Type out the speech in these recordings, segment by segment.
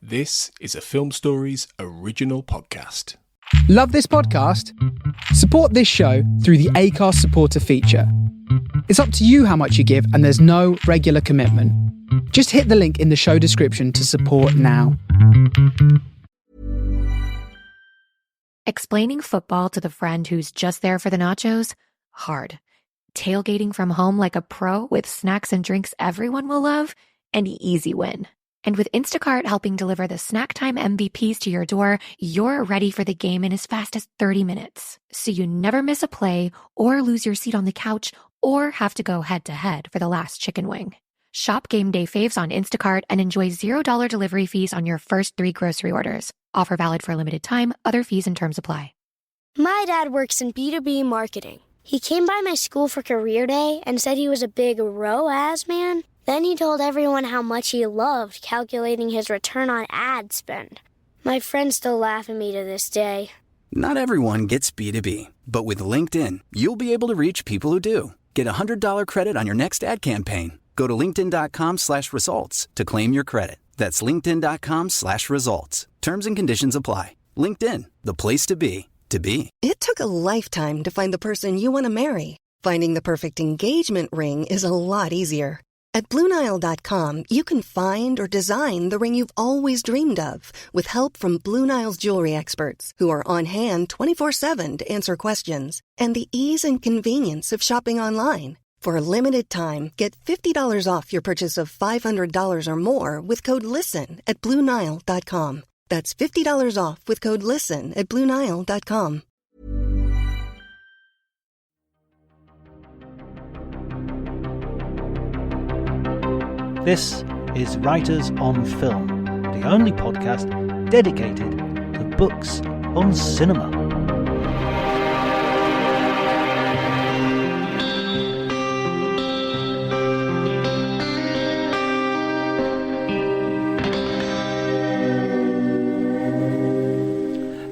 This is a Film Stories original podcast. Love this podcast? Support this show through the Acast supporter feature. It's up to you how much you give, and there's no regular commitment. Just hit the link in the show description to support now. Explaining football to the friend who's just there for the nachos? Hard. Tailgating from home like a pro with snacks and drinks everyone will love? An easy win. And with Instacart helping deliver the snack time MVPs to your door, you're ready for the game in as fast as 30 minutes. So you never miss a play or lose your seat on the couch or have to go head-to-head for the last chicken wing. Shop Game Day Faves on Instacart and enjoy $0 delivery fees on your first 3 grocery orders. Offer valid for a limited time. Other fees and terms apply. My dad works in B2B marketing. He came by my school for career day and said he was a big ROAS man. Then he told everyone how much he loved calculating his return on ad spend. My friends still laugh at me to this day. Not everyone gets B2B, but with LinkedIn, you'll be able to reach people who do. Get a $100 credit on your next ad campaign. Go to linkedin.com/results to claim your credit. That's linkedin.com/results. Terms and conditions apply. LinkedIn, the place to be, to be. It took a lifetime to find the person you want to marry. Finding the perfect engagement ring is a lot easier. At BlueNile.com, you can find or design the ring you've always dreamed of with help from Blue Nile's jewelry experts who are on hand 24/7 to answer questions. And the ease and convenience of shopping online. For a limited time, get $50 off your purchase of $500 or more with code LISTEN at BlueNile.com. That's $50 off with code LISTEN at BlueNile.com. This is Writers on Film, the only podcast dedicated to books on cinema.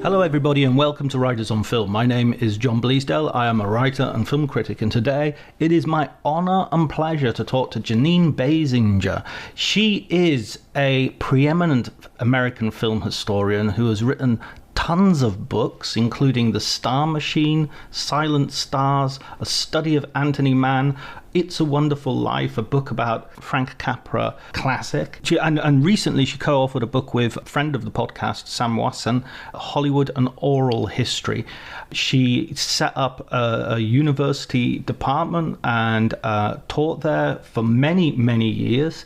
Hello everybody and welcome to Writers on Film. My name is John Bleasdale. I am a writer and film critic, and today it is my honour and pleasure to talk to Jeanine Basinger. She is a preeminent American film historian who has written tons of books, including The Star Machine, Silent Stars, A Study of Anthony Mann, It's a Wonderful Life, a book about Frank Capra classic. And recently she co-authored a book with a friend of the podcast, Sam Wasson, Hollywood, an Oral History. She set up a university department and taught there for many, many years.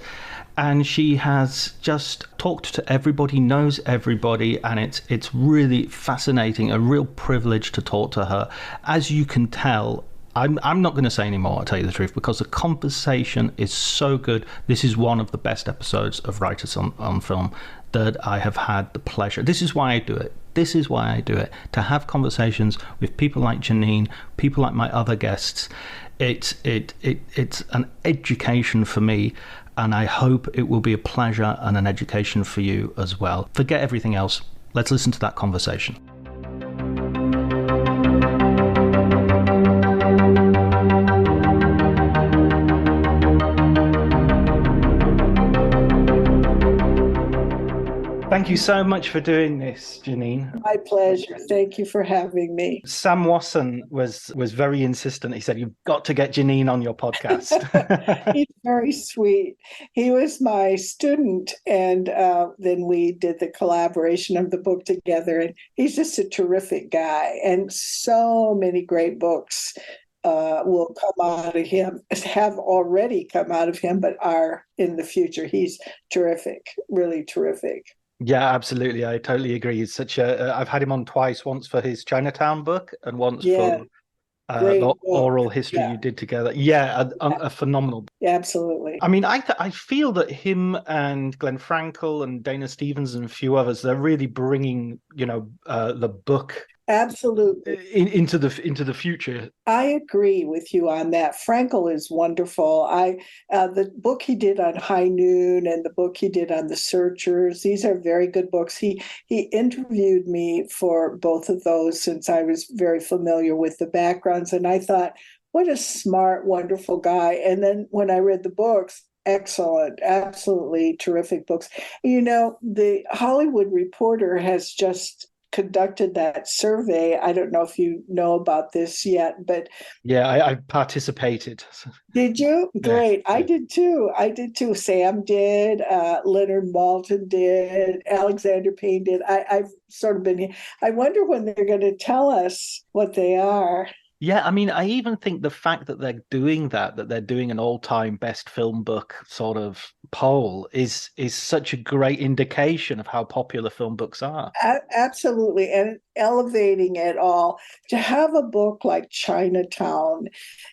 And she has just talked to everybody, knows everybody, and it's really fascinating, a real privilege to talk to her. As you can tell, I'm not going to say any more, I'll tell you the truth, because the conversation is so good. This is one of the best episodes of Writers on Film that I have had the pleasure. This is why I do it. This is why I do it, to have conversations with people like Jeanine, people like my other guests. It's an education for me. And I hope it will be a pleasure and an education for you as well. Forget everything else. Let's listen to that conversation. Thank you so much for doing this, Jeanine. My pleasure. Thank you for having me. Sam Wasson was very insistent. He said, you've got to get Jeanine on your podcast. He's very sweet. He was my student, and then we did the collaboration of the book together. And he's just a terrific guy. And so many great books will come out of him, have already come out of him, but are in the future. He's terrific, really terrific. Yeah, absolutely. I totally agree. He's such I've had him on twice, once for his Chinatown book and once for the oral history you did together. Yeah, a phenomenal book. Yeah, absolutely. I mean, I feel that him and Glenn Frankel and Dana Stevens and a few others, they're really bringing, the book Absolutely. Into the future. I agree with you on that. Frankel is wonderful. The book he did on High Noon and the book he did on The Searchers, these are very good books. He interviewed me for both of those since I was very familiar with the backgrounds. And I thought, what a smart, wonderful guy. And then when I read the books, excellent, absolutely terrific books. The Hollywood Reporter has just conducted that survey. I don't know if you know about this yet, but Yeah, I participated. did you? Yeah. Great. I did too. I did too. Sam did. Leonard Maltin did. Alexander Payne did. I've sort of been here. I wonder when they're going to tell us what they are. Yeah, I mean, I even think the fact that they're doing that they're doing an all-time best film book sort of poll is such a great indication of how popular film books are. Absolutely. And elevating it all. To have a book like Chinatown,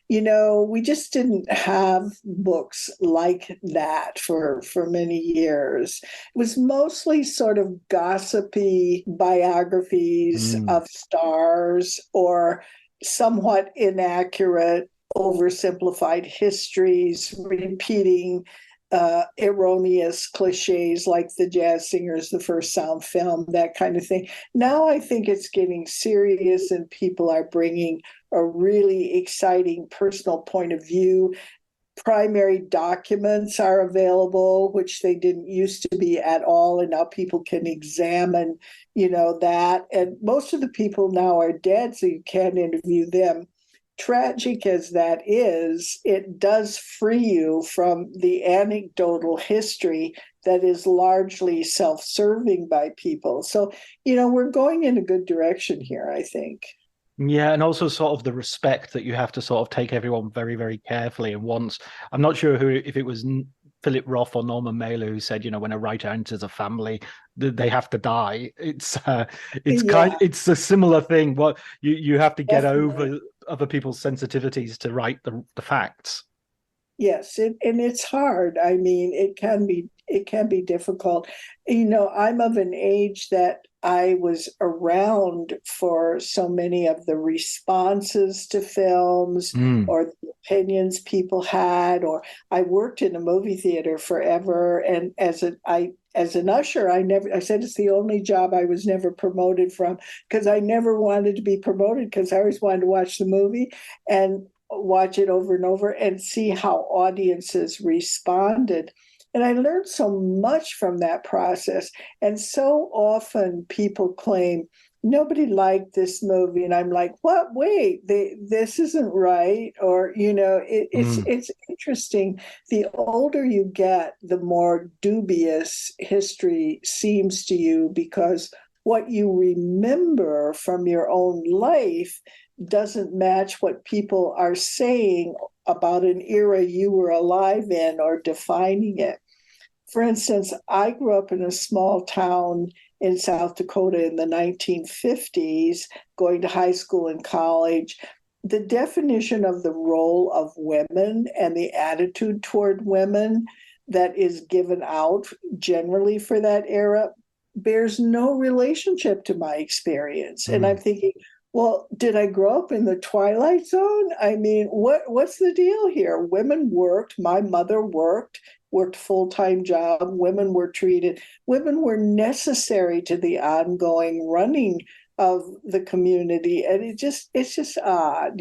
we just didn't have books like that for many years. It was mostly sort of gossipy biographies of stars or somewhat inaccurate, oversimplified histories, repeating erroneous cliches like the jazz singers, the first sound film, that kind of thing. Now I think it's getting serious and people are bringing a really exciting personal point of view. Primary documents are available, which they didn't used to be at all. And now people can examine, that. And most of the people now are dead, so you can't interview them. Tragic as that is, it does free you from the anecdotal history that is largely self-serving by people. So, we're going in a good direction here, I think. Yeah, and also sort of the respect that you have to sort of take everyone very, very carefully. And once, I'm not sure if it was Philip Roth or Norman Mailer who said, when a writer enters a family, they have to die. It's it's a similar thing. What you have to get Definitely. over other people's sensitivities to write the facts. Yes, and it's hard. I mean, it can be difficult. I'm of an age that I was around for so many of the responses to films or the opinions people had, or I worked in a movie theater forever. And as an usher, I said it's the only job I was never promoted from, because I never wanted to be promoted, because I always wanted to watch the movie and watch it over and over and see how audiences responded. And I learned so much from that process. And so often people claim nobody liked this movie, and I'm like, what? Wait, this isn't right. Or it's interesting. The older you get, the more dubious history seems to you, because what you remember from your own life doesn't match what people are saying about an era you were alive in or defining it. For instance, I grew up in a small town in South Dakota in the 1950s, going to high school and college. The definition of the role of women and the attitude toward women that is given out generally for that era bears no relationship to my experience. And I'm thinking, well, did I grow up in the Twilight Zone? I mean, what's the deal here? Women worked. My mother worked full-time job. Women were necessary to the ongoing running of the community. And it's just odd,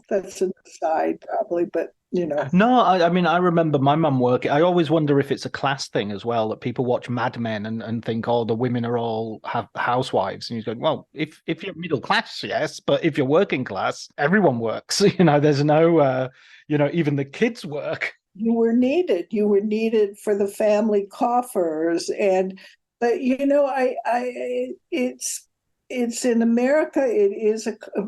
That's an aside probably, but No, I mean, I remember my mum working. I always wonder if it's a class thing as well, that people watch Mad Men and think, oh, the women are all housewives. And you're going, well, if you're middle class, yes, but if you're working class, everyone works. There's no, even the kids work. You were needed for the family coffers. But it's in America,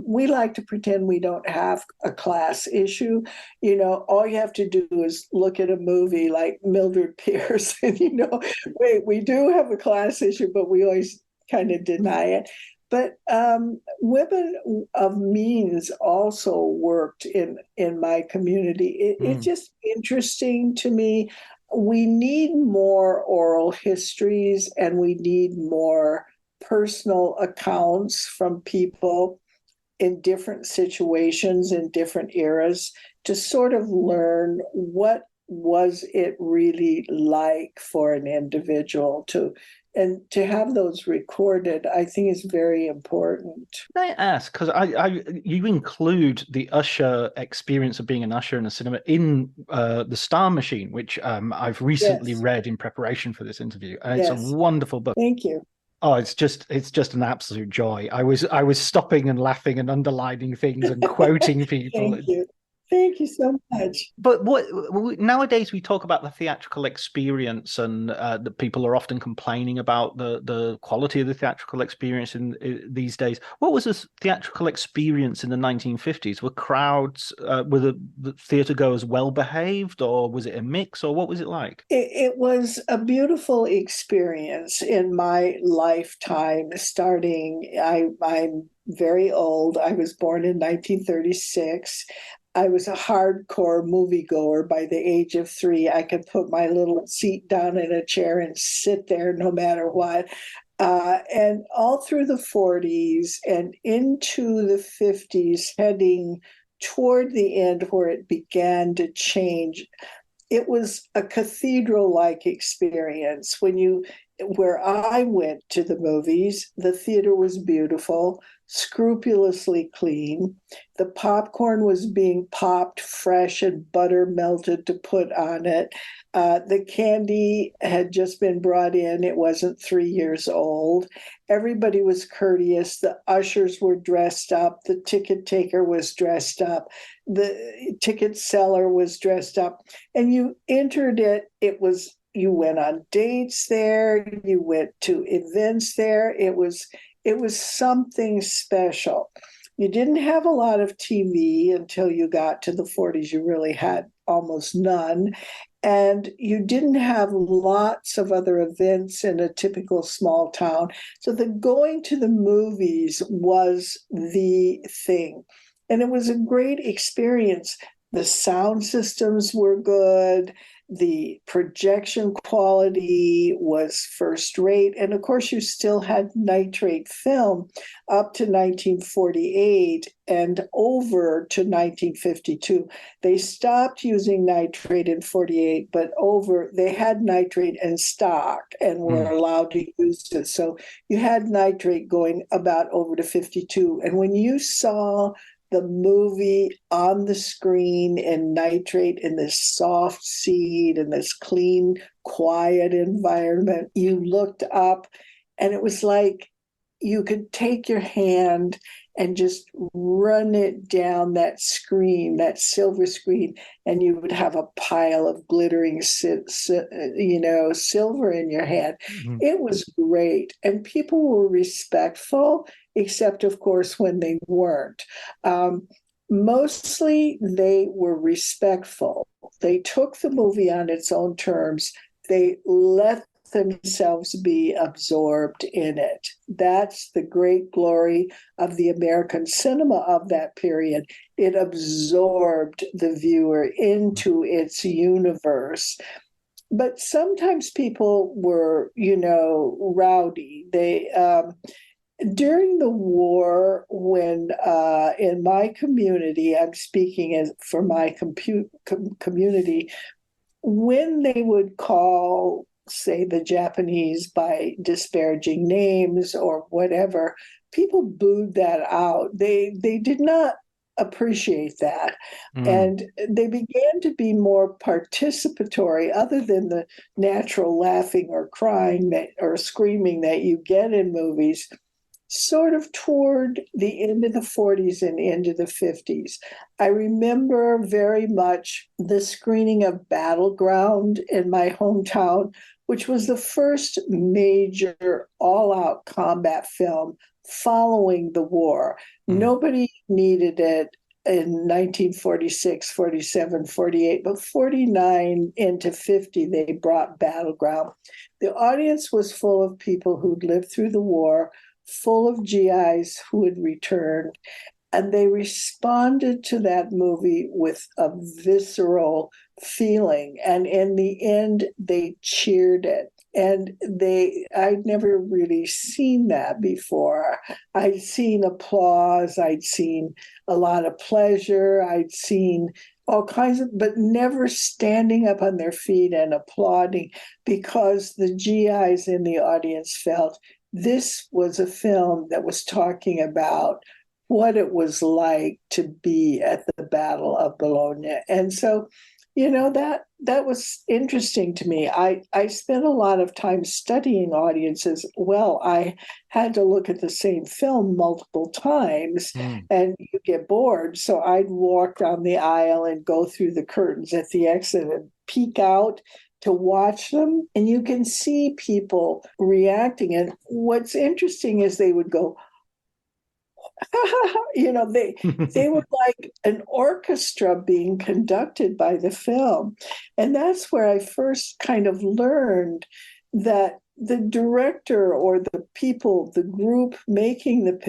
we like to pretend we don't have a class issue. All you have to do is look at a movie like Mildred Pierce and, wait, we do have a class issue, but we always kind of deny it. But women of means also worked in my community. It's just interesting to me. We need more oral histories, and we need more personal accounts from people in different situations, in different eras, to sort of learn what was it really like for an individual to And to have those recorded, I think is very important. Can I ask, because you include the usher experience of being an usher in a cinema in The Star Machine, which I've recently Yes. read in preparation for this interview, and it's a Yes. wonderful book. Thank you. Oh, it's just an absolute joy. I was stopping and laughing and underlining things and quoting people. Thank you. Thank you so much. But nowadays we talk about the theatrical experience, and the people are often complaining about the quality of the theatrical experience in these days. What was the theatrical experience in the 1950s? Were crowds, were the theater goers well behaved, or was it a mix, or what was it like? It was a beautiful experience in my lifetime. I'm very old. I was born in 1936. I was a hardcore moviegoer by the age of 3. I could put my little seat down in a chair and sit there no matter what. And all through the 40s and into the 50s, heading toward the end where it began to change, it was a cathedral-like experience. Where I went to the movies, the theater was beautiful, scrupulously clean. The popcorn was being popped fresh and butter melted to put on it. The candy had just been brought in. It wasn't 3 years old. Everybody was courteous. The ushers were dressed up. The ticket taker was dressed up. The ticket seller was dressed up. And you entered it. You went on dates there. You went to events there. It was something special. You didn't have a lot of TV until you got to the 40s. You really had almost none. And you didn't have lots of other events in a typical small town. So the going to the movies was the thing. And it was a great experience. The sound systems were good. The projection quality was first rate. And of course, you still had nitrate film up to 1948 and over to 1952. They stopped using nitrate in 48, but they had nitrate in stock and were allowed to use it. So you had nitrate going about over to 52. And when you saw the movie on the screen in nitrate in this soft seat in this clean, quiet environment, you looked up and it was like you could take your hand and just run it down that screen, that silver screen, and you would have a pile of glittering, silver in your hand. Mm-hmm. It was great. And people were respectful, except, of course, when they weren't. Mostly they were respectful. They took the movie on its own terms. They let themselves be absorbed in it. That's the great glory of the American cinema of that period. It absorbed the viewer into its universe. But sometimes people were, rowdy. During the war, when in my community, I'm speaking for my community, when they would call, say, the Japanese by disparaging names or whatever, people booed that out. They did not appreciate that. And they began to be more participatory, other than the natural laughing or crying or screaming that you get in movies, sort of toward the end of the 40s and into the 50s. I remember very much the screening of Battleground in my hometown, which was the first major all-out combat film following the war. Nobody needed it in 1946, 47, 48, but 49 into 50, they brought Battleground. The audience was full of people who'd lived through the war, full of GIs who had returned, and they responded to that movie with a visceral feeling. And in the end, they cheered it. And I'd never really seen that before. I'd seen applause. I'd seen a lot of pleasure. I'd seen all kinds of, but never standing up on their feet and applauding, because the GIs in the audience felt this was a film that was talking about what it was like to be at the Battle of Bologna. And so, that was interesting to me. I spent a lot of time studying audiences. Well, I had to look at the same film multiple times and you get bored. So I'd walk down the aisle and go through the curtains at the exit and peek out to watch them. And you can see people reacting. And what's interesting is they would go, they were like an orchestra being conducted by the film. And that's where I first kind of learned that the director or the people, the group making the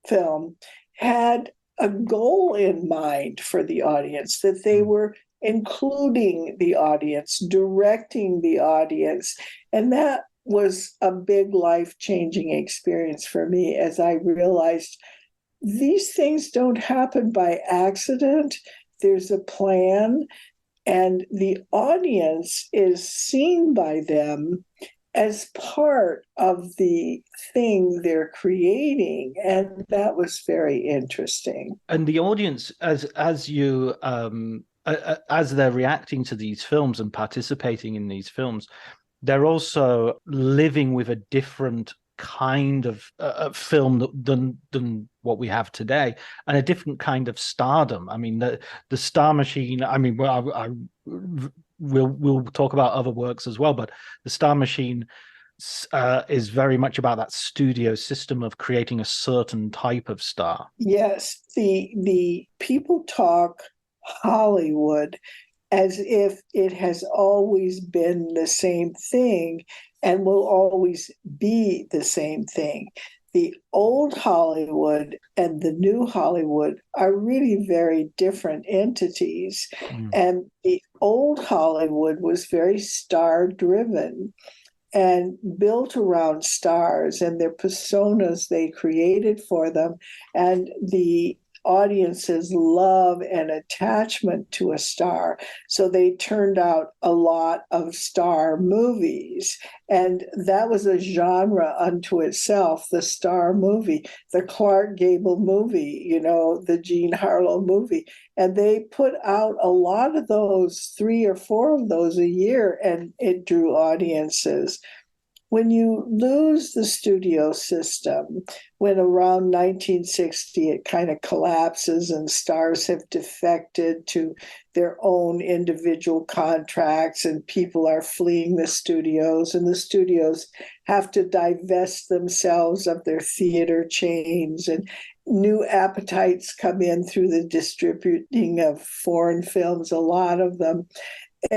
film had a goal in mind for the audience, that they were including the audience, directing the audience. And that was a big life-changing experience for me, as I realized these things don't happen by accident. There's a plan, and the audience is seen by them as part of the thing they're creating. And that was very interesting. And the audience, as they're reacting to these films and participating in these films, they're also living with a different kind of film than what we have today, and a different kind of stardom. I mean, the Star Machine. I mean, we'll talk about other works as well, but the Star Machine is very much about that studio system of creating a certain type of star. Yes, the people talk Hollywood as if it has always been the same thing and will always be the same thing. The old Hollywood and the new Hollywood are really very different entities. And the old Hollywood was very star-driven and built around stars and their personas they created for them, and the audience's love and attachment to a star. So they turned out a lot of star movies. And that was a genre unto itself, the star movie, the Clark Gable movie, the Jean Harlow movie. And they put out a lot of those, 3 or 4 of those a year, and it drew audiences. When you lose the studio system, when around 1960 it kind of collapses and stars have defected to their own individual contracts and people are fleeing the studios, and the studios have to divest themselves of their theater chains, and new appetites come in through the distributing of foreign films, a lot of them,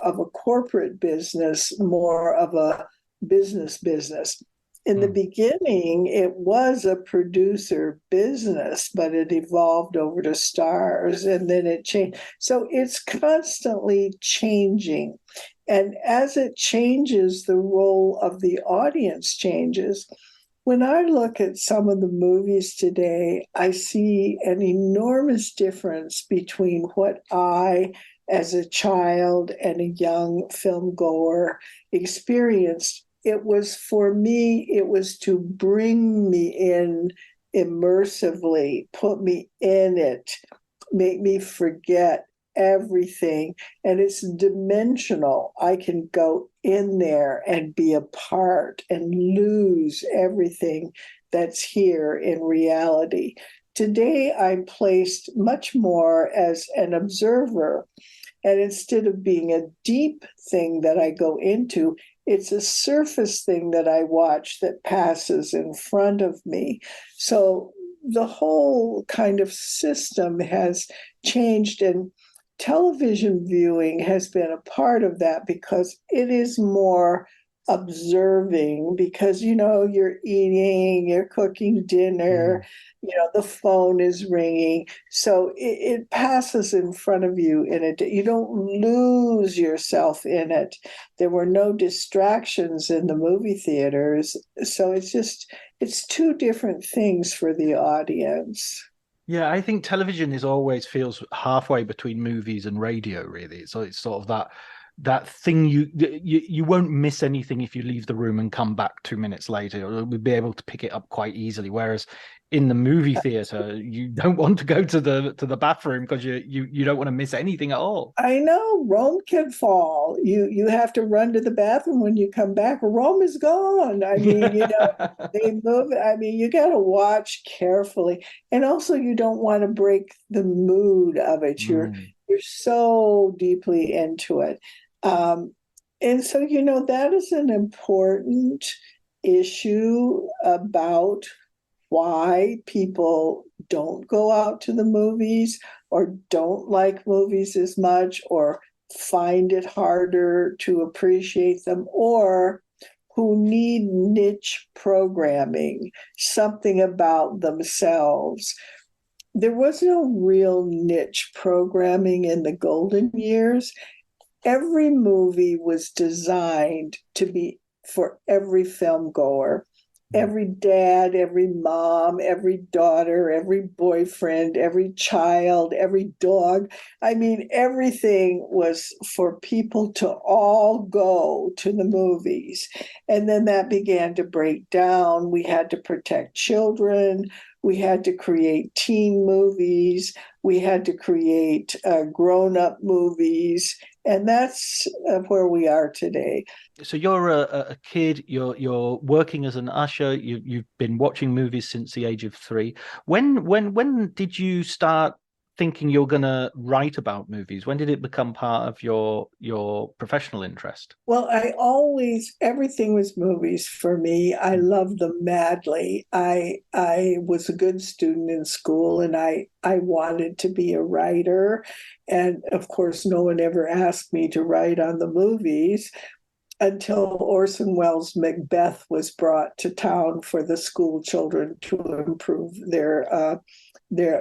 of a corporate business, more of a business. In the beginning, it was a producer business, but it evolved over to stars, and then it changed. So it's constantly changing. And as it changes, the role of the audience changes. When I look at some of the movies today, I see an enormous difference between what I, as a child and a young film goer, experienced. It was, for me, it was to bring me in immersively, put me in it, make me forget everything. And it's dimensional. I can go in there and be a part and lose everything that's here in reality. Today, I'm placed much more as an observer. And instead of being a deep thing that I go into, it's a surface thing that I watch that passes in front of me. So the whole kind of system has changed, and television viewing has been a part of that because it is more observing, because you're eating, you're cooking dinner, the phone is ringing, so it passes in front of you in it. You don't lose yourself in it. There were no distractions in the movie theaters, so it's 2 different things for the audience. Yeah, I think television is always feels halfway between movies and radio, really. So it's sort of that thing you won't miss anything if you leave the room and come back 2 minutes later. You'll be able to pick it up quite easily. Whereas in the movie theater, you don't want to go to the bathroom because you don't want to miss anything at all. I know Rome can fall. You have to run to the bathroom when you come back. Rome is gone. I mean, they move. I mean, you got to watch carefully, and also you don't want to break the mood of it. You're so deeply into it, and so that is an important issue about why people don't go out to the movies or don't like movies as much or find it harder to appreciate them, or who need niche programming, something about themselves. There was no real niche programming in the golden years. Every movie was designed to be for every film goer. Every dad, every mom, every daughter, every boyfriend, every child, every dog. I mean, everything was for people to all go to the movies. And then that began to break down. We had to protect children. We had to create teen movies. We had to create grown-up movies. And that's where we are today. So you're a kid. You're working as an usher. You've been watching movies since the age of 3. When did you start thinking you're going to write about movies? When did it become part of your professional interest? Well, everything was movies for me. I loved them madly. I was a good student in school, and I wanted to be a writer. And of course, no one ever asked me to write on the movies until Orson Welles' Macbeth was brought to town for the school children to improve their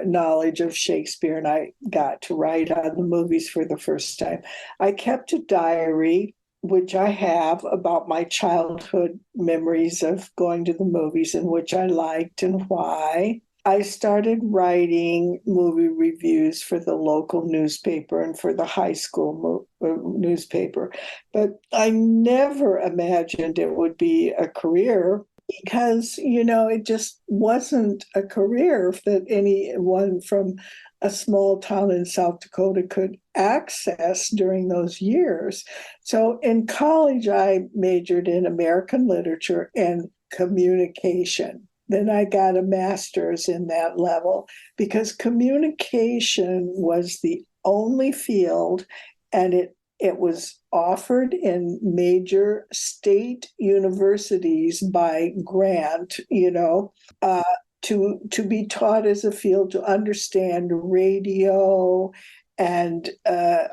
knowledge of Shakespeare, and I got to write on the movies for the first time. I kept a diary, which I have, about my childhood memories of going to the movies and which I liked and why. I started writing movie reviews for the local newspaper and for the high school newspaper, but I never imagined it would be a career because, it just wasn't a career that anyone from a small town in South Dakota could access during those years. So in college, I majored in American literature and communication. Then I got a master's in that level because communication was the only field, and it was offered in major state universities by grant, to be taught as a field, to understand radio and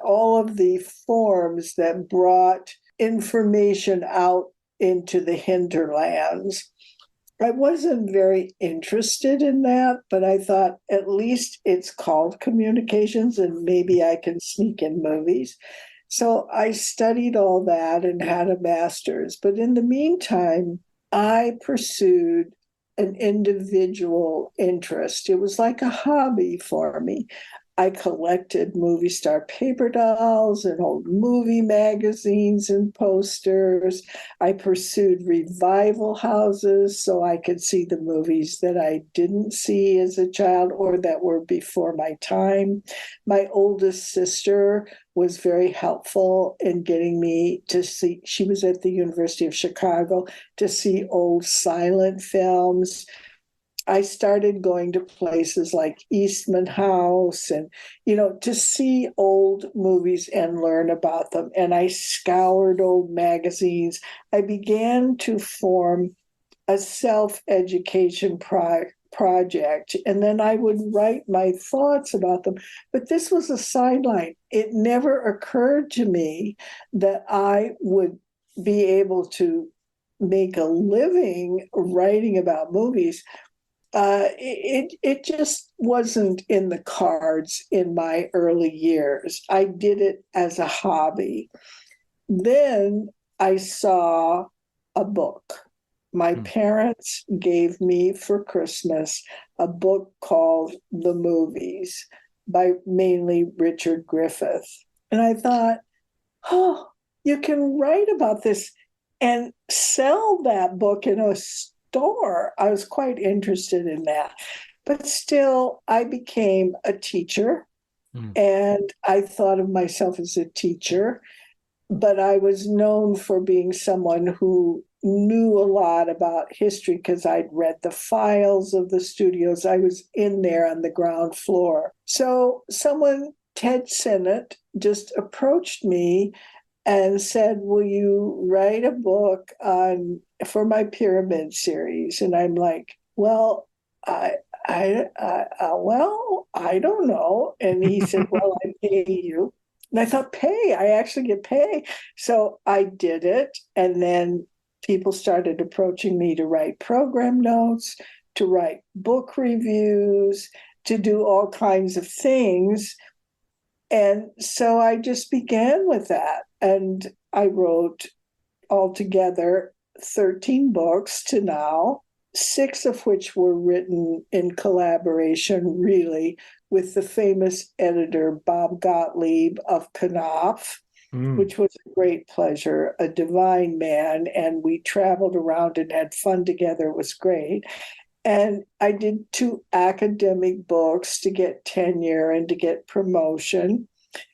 all of the forms that brought information out into the hinterlands. I wasn't very interested in that, but I thought at least it's called communications and maybe I can sneak in movies. So I studied all that and had a master's. But in the meantime, I pursued an individual interest. It was like a hobby for me. I collected movie star paper dolls and old movie magazines and posters. I pursued revival houses so I could see the movies that I didn't see as a child or that were before my time. My oldest sister was very helpful in getting me to see, she was at the University of Chicago, to see old silent films. I started going to places like Eastman House and, to see old movies and learn about them. And I scoured old magazines. I began to form a self-education project, and then I would write my thoughts about them. But this was a sideline. It never occurred to me that I would be able to make a living writing about movies. It just wasn't in the cards in my early years. I did it as a hobby. Then I saw a book My parents gave me for Christmas a book called The Movies by mainly Richard Griffith. And I thought, oh, you can write about this and sell that book in a store. I was quite interested in that. But still, I became a teacher, and I thought of myself as a teacher, but I was known for being someone who knew a lot about history because I'd read the files of the studios. I was in there on the ground floor. So someone, Ted Sinnott, just approached me and said, will you write a book for my pyramid series? And I'm like, well, I don't know. And he said, well, I pay you. And I thought, pay? I actually get pay. So I did it. And then people started approaching me to write program notes, to write book reviews, to do all kinds of things. And so I just began with that. And I wrote altogether 13 books to now, 6 of which were written in collaboration, really, with the famous editor Bob Gottlieb of Knopf, which was a great pleasure, a divine man. And we traveled around and had fun together. It was great. And I did 2 academic books to get tenure and to get promotion.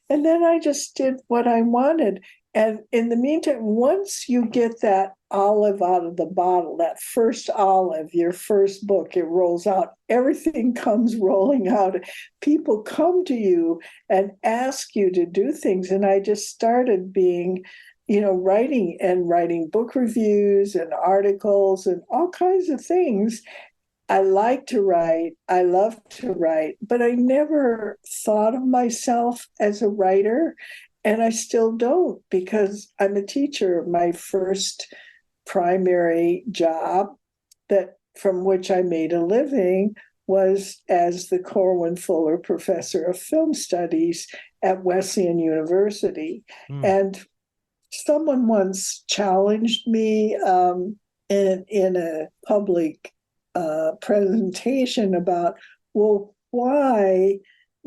And then I just did what I wanted. And in the meantime, once you get that olive out of the bottle, that first olive, your first book, it rolls out, everything comes rolling out. People come to you and ask you to do things. And I just started being, writing book reviews and articles and all kinds of things. I like to write, I love to write, but I never thought of myself as a writer. And I still don't, because I'm a teacher. My first primary job from which I made a living was as the Corwin Fuller Professor of Film Studies at Wesleyan University. And someone once challenged me in a public presentation about, well, why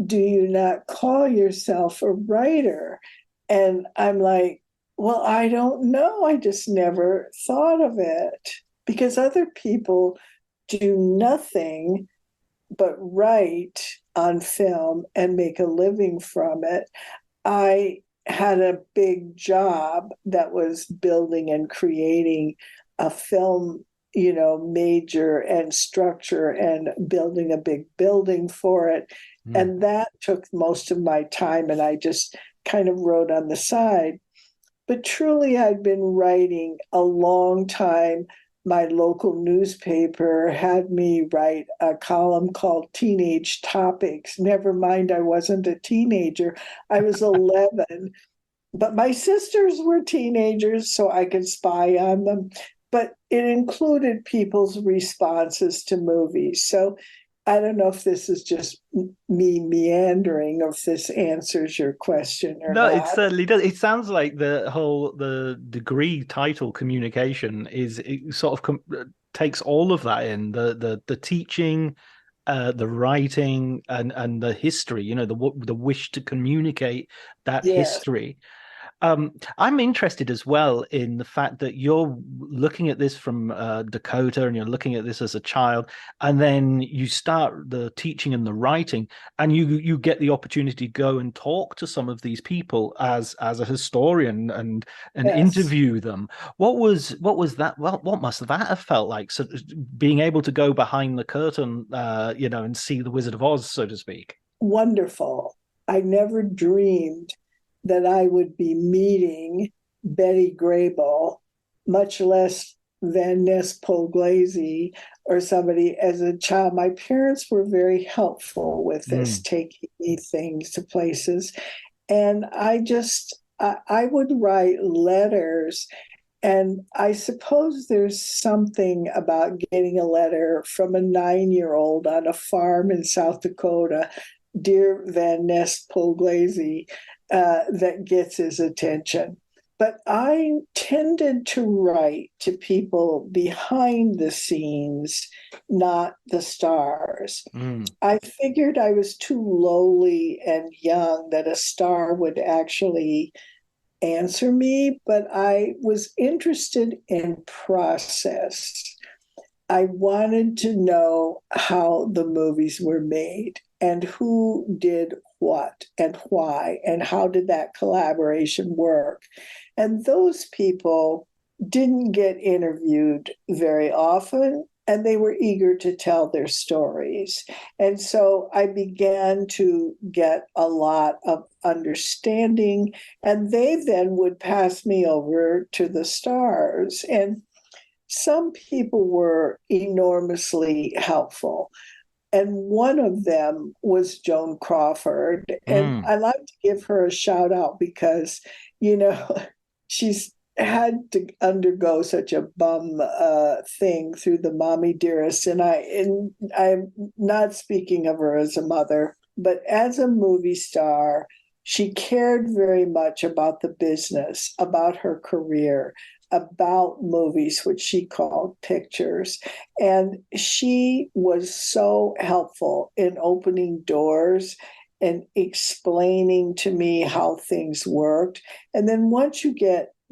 do you not call yourself a writer? And I'm like, well, I don't know. I just never thought of it, because other people do nothing but write on film and make a living from it. I had a big job that was building and creating a film major and structure and building a big building for it. And that took most of my time, and I just kind of wrote on the side. But truly, I'd been writing a long time. My local newspaper had me write a column called Teenage Topics. Never mind, I wasn't a teenager. I was 11, but my sisters were teenagers, so I could spy on them. But it included people's responses to movies. So I don't know if this is just me meandering, or if this answers your question or No, not. it certainly does. It sounds like the degree title communication it sort of takes all of that in, the teaching, the writing, and the history. The wish to communicate that history. I'm interested as well in the fact that you're looking at this from Dakota, and you're looking at this as a child, and then you start the teaching and the writing, and you get the opportunity to go and talk to some of these people as a historian and interview them. What was that? Well, what must that have felt like? So being able to go behind the curtain, and see the Wizard of Oz, so to speak. Wonderful. I never dreamed that I would be meeting Betty Grable, much less Van Ness Pugliese or somebody, as a child. My parents were very helpful with this, taking me things to places. And I would write letters. And I suppose there's something about getting a letter from a 9-year-old on a farm in South Dakota, dear Van Ness Pugliese, that gets his attention. But I tended to write to people behind the scenes, not the stars. I figured I was too lowly and young that a star would actually answer me, but I was interested in process. I wanted to know how the movies were made and who did what and why and how did that collaboration work. And those people didn't get interviewed very often, and they were eager to tell their stories. And so I began to get a lot of understanding, and they then would pass me over to the stars. And some people were enormously helpful. And one of them was Joan Crawford. And I like to give her a shout out because, she's had to undergo such a bum thing through the Mommy Dearest. And I'm not speaking of her as a mother, but as a movie star, she cared very much about the business, about her career, about movies, which she called pictures. And she was so helpful in opening doors and explaining to me how things worked. And then once you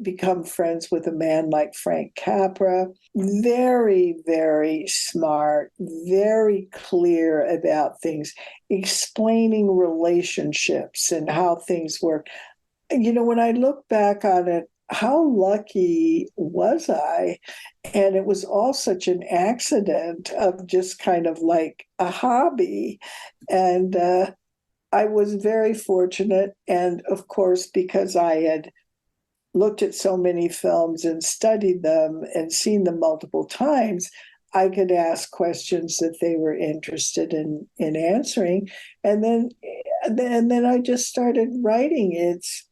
become friends with a man like Frank Capra, very, very smart, very clear about things, explaining relationships and how things work. When I look back on it, how lucky was I? And it was all such an accident of just kind of like a hobby. And I was very fortunate. And of course, because I had looked at so many films and studied them and seen them multiple times, I could ask questions that they were interested in answering. And then I just started writing. It's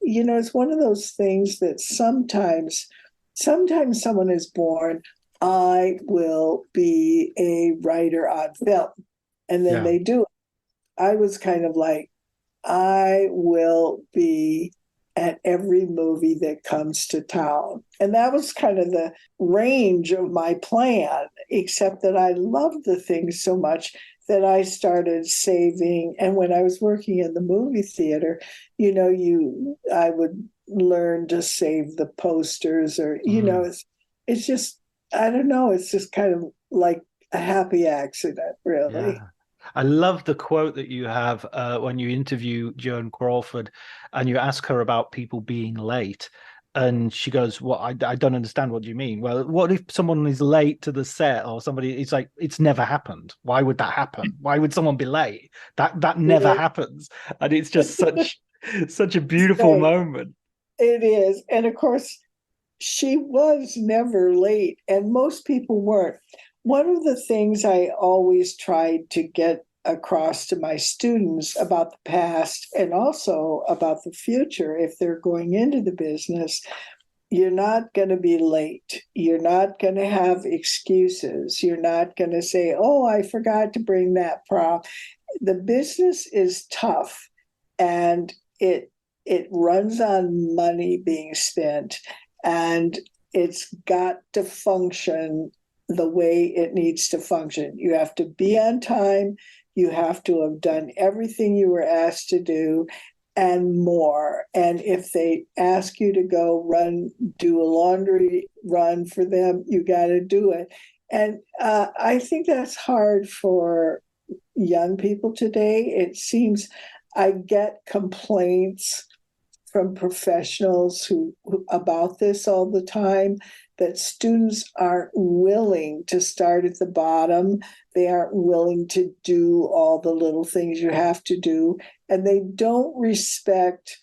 one of those things that sometimes someone is born, I will be a writer on film. And then they do it. I was kind of like, I will be at every movie that comes to town. And that was kind of the range of my plan, except that I loved the thing so much that I started saving. And when I was working in the movie theater, I would learn to save the posters or, it's just, I don't know, it's just kind of like a happy accident, really. Yeah. I love the quote that you have when you interview Joan Crawford and you ask her about people being late. And she goes, well, I don't understand. What do you mean? Well, what if someone is late to the set or somebody, it's like, it's never happened. Why would that happen? Why would someone be late? That never happens. And it's just such a beautiful moment. It is. And of course, she was never late, and most people weren't. One of the things I always tried to get across to my students about the past and also about the future, if they're going into the business, you're not going to be late. You're not going to have excuses. You're not going to say, oh, I forgot to bring that prop. The business is tough, and it runs on money being spent, and it's got to function the way it needs to function. You have to be on time. You have to have done everything you were asked to do and more. And if they ask you to go do a laundry run for them, you got to do it. And I think that's hard for young people today. It seems I get complaints from professionals who about this all the time, that students aren't willing to start at the bottom. They aren't willing to do all the little things you have to do. And they don't respect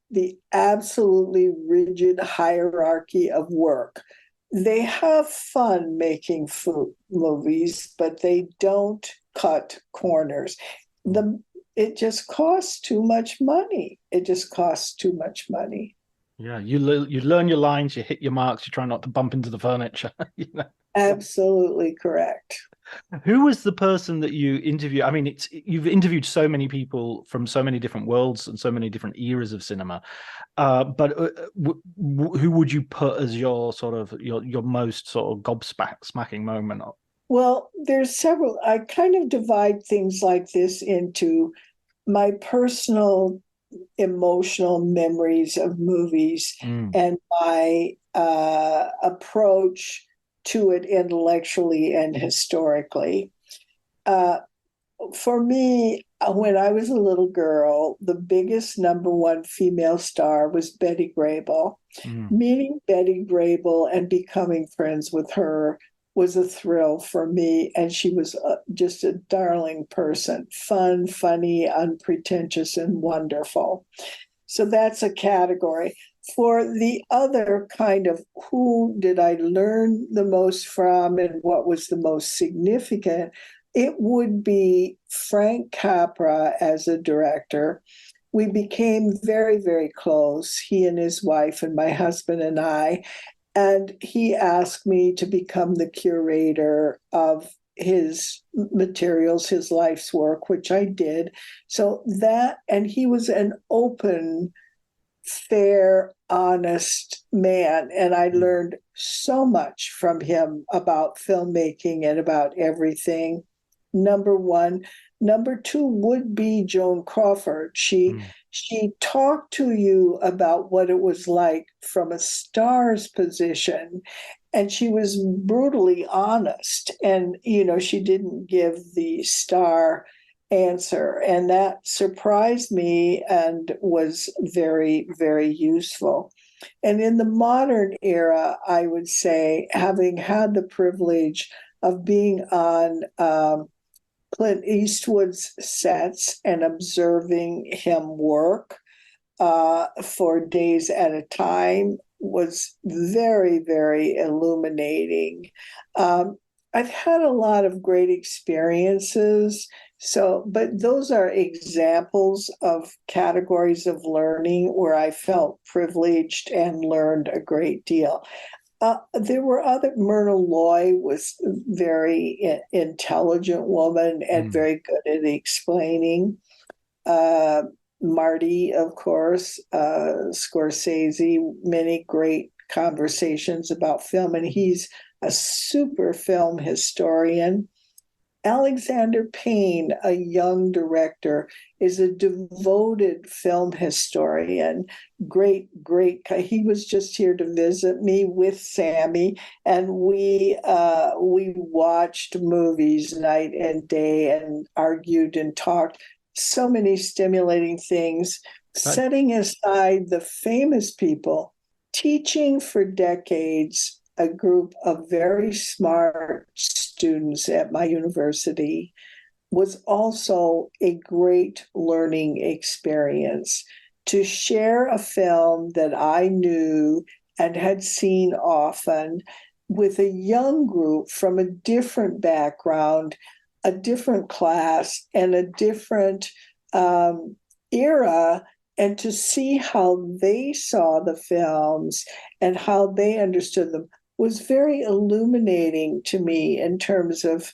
the absolutely rigid hierarchy of work. They have fun making movies, but they don't cut corners. It just costs too much money. It just costs too much money. Yeah, you learn your lines, you hit your marks, you try not to bump into the furniture. Absolutely correct. Who was the person that you interviewed? I mean, you've interviewed so many people from so many different worlds and so many different eras of cinema. But who would you put as your sort of your most sort of gobsmacking moment? Well, there's several. I kind of divide things like this into my personal emotional memories of movies and my approach to it intellectually and historically. For me, when I was a little girl, the biggest number one female star was Betty Grable. Meeting Betty Grable and becoming friends with her was a thrill for me. And she was just a darling person, fun, funny, unpretentious, and wonderful. So that's a category. For the other kind of who did I learn the most from and what was the most significant, it would be Frank Capra as a director. We became very, very close, he and his wife and my husband and I. And he asked me to become the curator of his materials, his life's work, which I did. So that, and he was an open, fair, honest man. And I learned so much from him about filmmaking and about everything. Number one. Number two would be Joan Crawford. She talked to you about what it was like from a star's position, and she was brutally honest. And, she didn't give the star answer. And that surprised me and was very, very useful. And in the modern era, I would say, having had the privilege of being on Clint Eastwood's sets and observing him work for days at a time was very, very illuminating. I've had a lot of great experiences. But those are examples of categories of learning where I felt privileged and learned a great deal. There were other. Myrna Loy was a very intelligent woman and very good at explaining. Marty, of course, Scorsese, many great conversations about film, and he's a super film historian. Alexander Payne, a young director, is a devoted film historian. Great. He was just here to visit me with Sammy, and we watched movies night and day and argued and talked. So many stimulating things. Setting aside the famous people, teaching for decades a group of very smart students at my university was also a great learning experience. To share a film that I knew and had seen often with a young group from a different background, a different class, and a different era, and to see how they saw the films and how they understood them was very illuminating to me in terms of,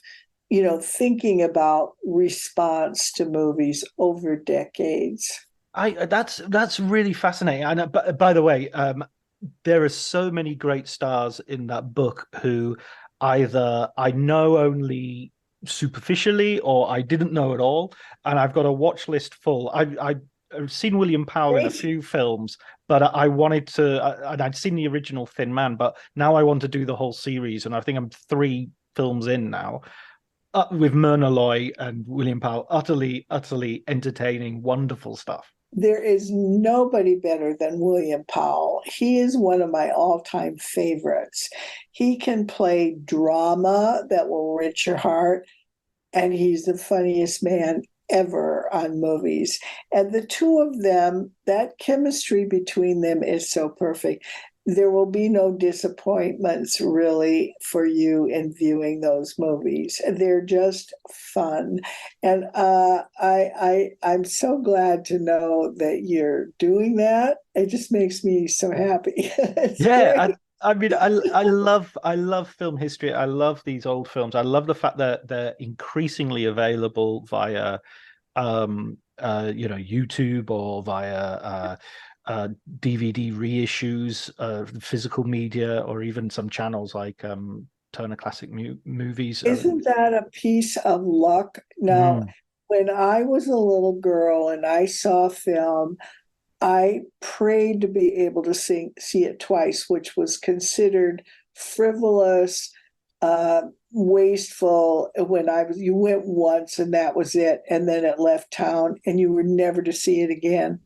thinking about response to movies over decades. That's really fascinating. And by the way, there are so many great stars in that book who either I know only superficially or I didn't know at all, and I've got a watch list full. I've seen William Powell in a few films, but I wanted to, and I'd seen the original Thin Man, but now I want to do the whole series, and I think I'm 3 films in now. With Myrna Loy and William Powell, utterly entertaining, wonderful stuff. There is nobody better than William Powell. He is one of my all-time favorites. He can play drama that will rip your heart, and he's the funniest man ever on movies. And the two of them, that chemistry between them is so perfect. There will be no disappointments really for you in viewing those movies. They're just fun. And I'm so glad to know that you're doing that. It just makes me so happy. Yeah, I mean, I love film history. I love these old films. I love the fact that they're increasingly available via YouTube or via DVD reissues, physical media, or even some channels like Turner Classic Movies. Isn't that a piece of luck? Now, when I was a little girl and I saw film, I prayed to be able to see it twice, which was considered frivolous, wasteful. You went once and that was it, and then it left town, and you were never to see it again.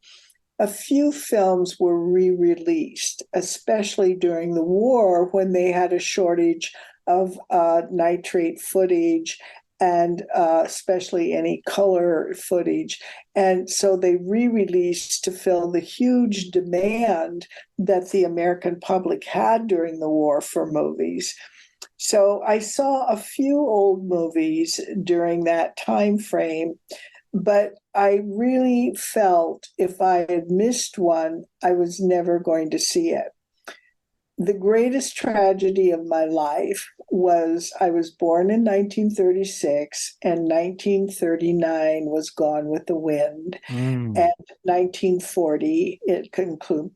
A few films were re-released, especially during the war when they had a shortage of nitrate footage and especially any color footage. And so they re-released to fill the huge demand that the American public had during the war for movies. So I saw a few old movies during that time frame, but I really felt if I had missed one, I was never going to see it. The greatest tragedy of my life was I was born in 1936 and 1939 was Gone with the Wind. And 1940 it concluded.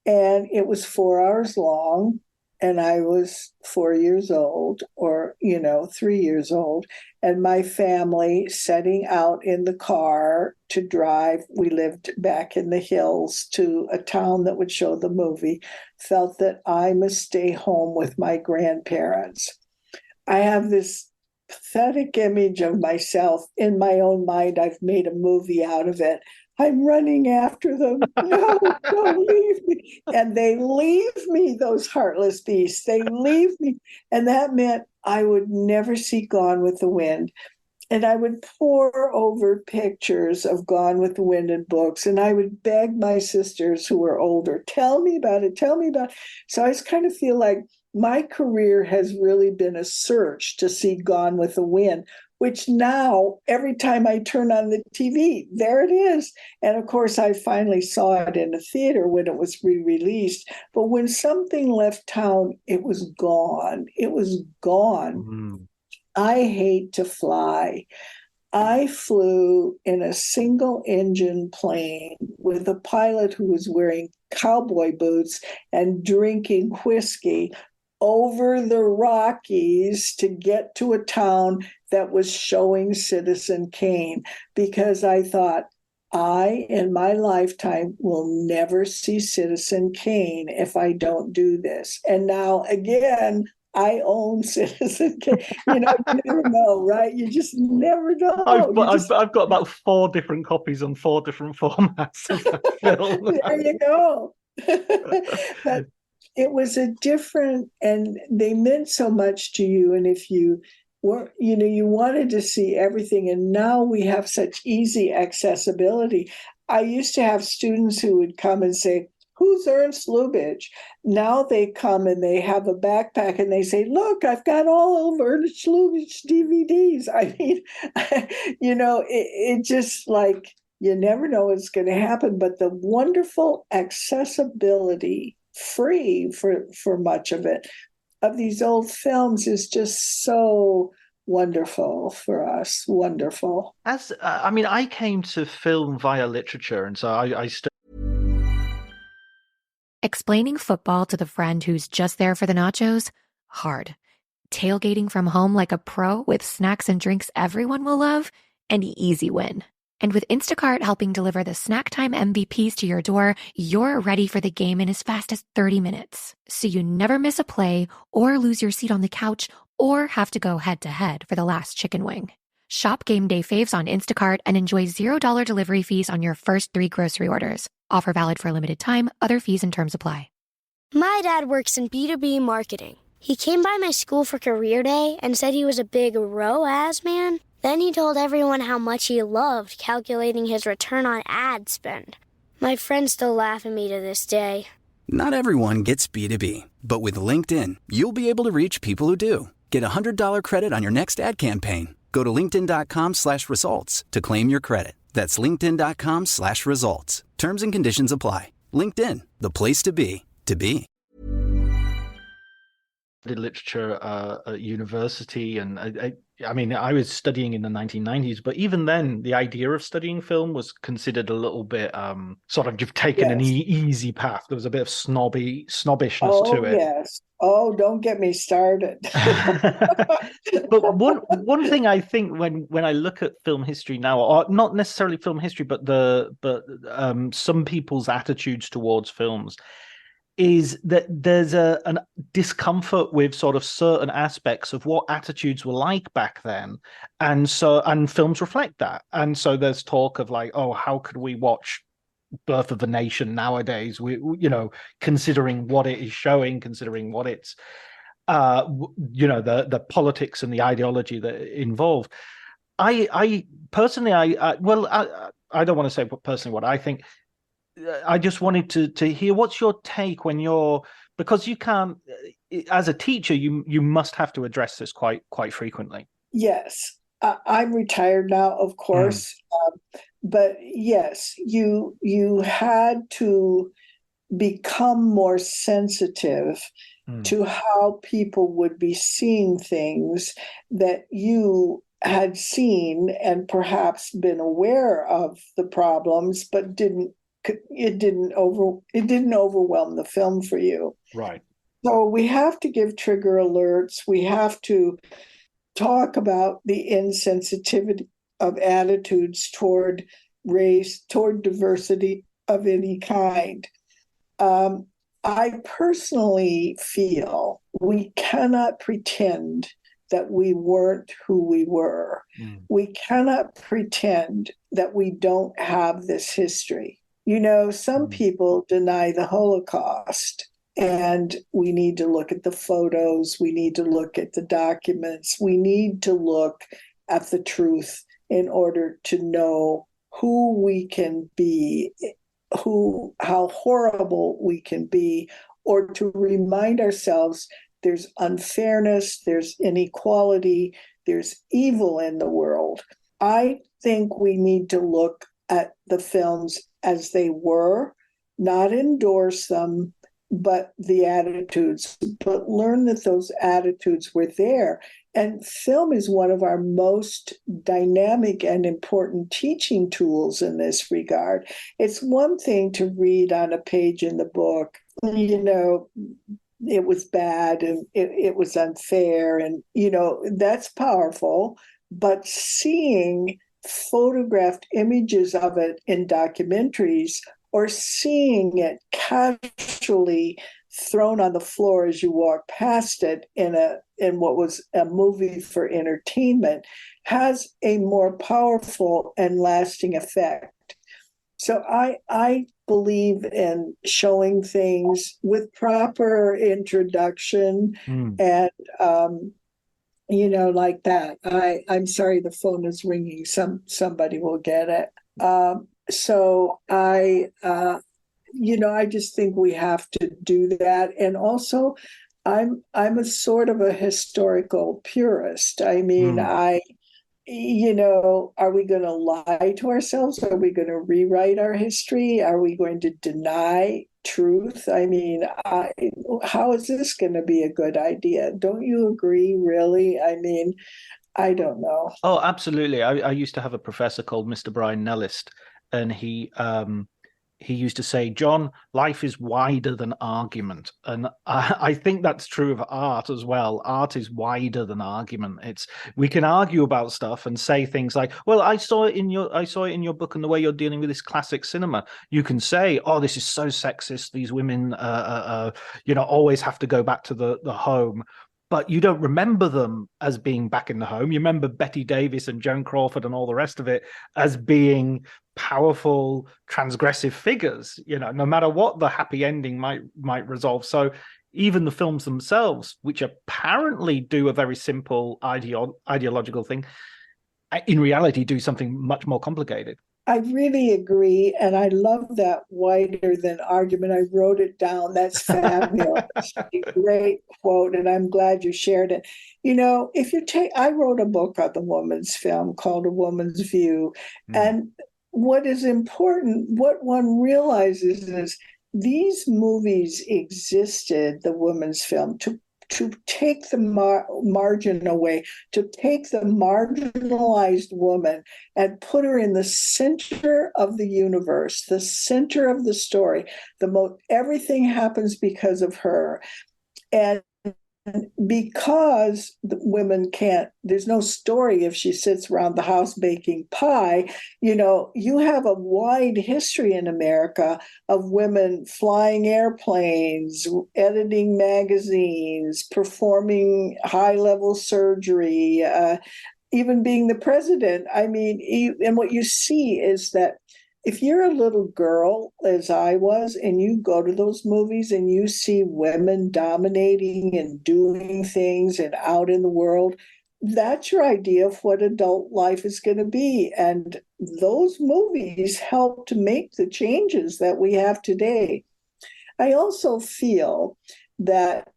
And it was 4 hours long. And I was 4 years old or, 3 years old. And my family setting out in the car to drive, we lived back in the hills to a town that would show the movie, felt that I must stay home with my grandparents. I have this pathetic image of myself in my own mind. I've made a movie out of it. I'm running after them. No, don't leave me. And they leave me, those heartless beasts. They leave me. And that meant I would never see Gone with the Wind. And I would pore over pictures of Gone with the Wind in books. And I would beg my sisters who were older, tell me about it, tell me about it. So I just kind of feel like my career has really been a search to see Gone with the Wind, which now every time I turn on the TV, there it is. And of course, I finally saw it in a theater when it was re-released. But when something left town, it was gone. It was gone. I hate to fly. I flew in a single engine plane with a pilot who was wearing cowboy boots and drinking whiskey over the Rockies to get to a town that was showing Citizen Kane, because I thought, I, in my lifetime, will never see Citizen Kane if I don't do this. And now, again, I own Citizen Kane. You never know, right? You just never know. I've got about 4 different copies on 4 different formats of that film. There you go. But it was a different, and they meant so much to you. And if you were, you wanted to see everything, and now we have such easy accessibility. I used to have students who would come and say, who's Ernst Lubitsch? Now they come and they have a backpack and they say, look, I've got all of Ernst Lubitsch DVDs. I mean, it just like, you never know what's going to happen, but the wonderful accessibility, free for much of it, of these old films is just so wonderful for us. Wonderful. I came to film via literature, and so I Explaining football to the friend who's just there for the nachos? Hard. Tailgating from home like a pro with snacks and drinks everyone will love? An easy win. And with Instacart helping deliver the snack time MVPs to your door, you're ready for the game in as fast as 30 minutes. So you never miss a play or lose your seat on the couch or have to go head-to-head for the last chicken wing. Shop game day faves on Instacart and enjoy $0 delivery fees on your first 3 grocery orders. Offer valid for a limited time. Other fees and terms apply. My dad works in B2B marketing. He came by my school for career day and said he was a big ROAS man. Then he told everyone how much he loved calculating his return on ad spend. My friends still laugh at me to this day. Not everyone gets B2B, but with LinkedIn, you'll be able to reach people who do. Get a $100 credit on your next ad campaign. Go to linkedin.com/results to claim your credit. That's linkedin.com/results. Terms and conditions apply. LinkedIn, the place to be, to be. literature at university, and I mean, I was studying in the 1990s, but even then, the idea of studying film was considered a little bit sort of, you've taken an Yes. easy path. There was a bit of snobbishness Oh, to it. yes. Oh, don't get me started. But one thing I think when I look at film history now, or not necessarily film history, but some people's attitudes towards films, is that there's an discomfort with sort of certain aspects of what attitudes were like back then, and films reflect that. And so there's talk of like, oh, how could we watch Birth of a Nation nowadays? Considering what it is showing, considering what it's the politics and the ideology that involved. I personally, I don't want to say personally what I think. I just wanted to hear what's your take because you can't, as a teacher, you must have to address this quite frequently. Yes, I'm retired now, of course, but yes, you had to become more sensitive to how people would be seeing things that you had seen and perhaps been aware of the problems, but it didn't overwhelm the film for you. Right. So we have to give trigger alerts. We have to talk about the insensitivity of attitudes toward race, toward diversity of any kind. I personally feel we cannot pretend that we weren't who we were. We cannot pretend that we don't have this history. Some people deny the Holocaust, and we need to look at the photos. We need to look at the documents. We need to look at the truth in order to know who we can be, how horrible we can be, or to remind ourselves there's unfairness, there's inequality, there's evil in the world. I think we need to look at the films as they were, not endorse them, but the attitudes, but learn that those attitudes were there. And film is one of our most dynamic and important teaching tools in this regard. It's one thing to read on a page in the book, it was bad and it was unfair, and that's powerful. But seeing photographed images of it in documentaries, or seeing it casually thrown on the floor as you walk past it in what was a movie for entertainment, has a more powerful and lasting effect. So I believe in showing things with proper introduction and like that. I'm sorry, the phone is ringing. Somebody will get it. So I just think we have to do that. And also, I'm a sort of a historical purist. I mean, are we going to lie to ourselves? Are we going to rewrite our history? Are we going to deny truth? I mean, how is this going to be a good idea? Don't you agree, really? I mean, I don't know. Oh, absolutely. I used to have a professor called Mr. Brian Nellist, and he used to say, John, life is wider than argument. And I think that's true of art as well. Art is wider than argument. We can argue about stuff and say things like, well, I saw it in your book and the way you're dealing with this classic cinema. You can say, oh, this is so sexist. These women, always have to go back to the home. But you don't remember them as being back in the home. You remember Betty Davis and Joan Crawford and all the rest of it as being powerful, transgressive figures, no matter what the happy ending might resolve. So even the films themselves, which apparently do a very simple ideological thing, in reality do something much more complicated. I really agree. And I love that wider than argument. I wrote it down. That's fabulous. A great quote. And I'm glad you shared it. I wrote a book on the woman's film called A Woman's View. And what is important, what one realizes is these movies existed, the women's film, to to take the margin away, to take the marginalized woman and put her in the center of the universe, the center of the story. Everything happens because of her. And because the women can't, there's no story if she sits around the house baking pie. You have a wide history in America of women flying airplanes, editing magazines, performing high-level surgery, even being the president. I mean, and what you see is that if you're a little girl, as I was, and you go to those movies and you see women dominating and doing things and out in the world, that's your idea of what adult life is going to be. And those movies helped to make the changes that we have today. I also feel that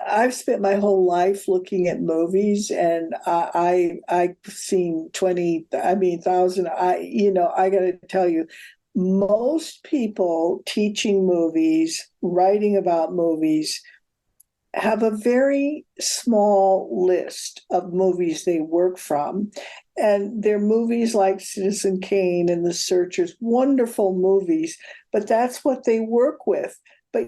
I've spent my whole life looking at movies, and I've seen 1,000. I got to tell you, most people teaching movies, writing about movies, have a very small list of movies they work from. And they're movies like Citizen Kane and The Searchers, wonderful movies, but that's what they work with. But,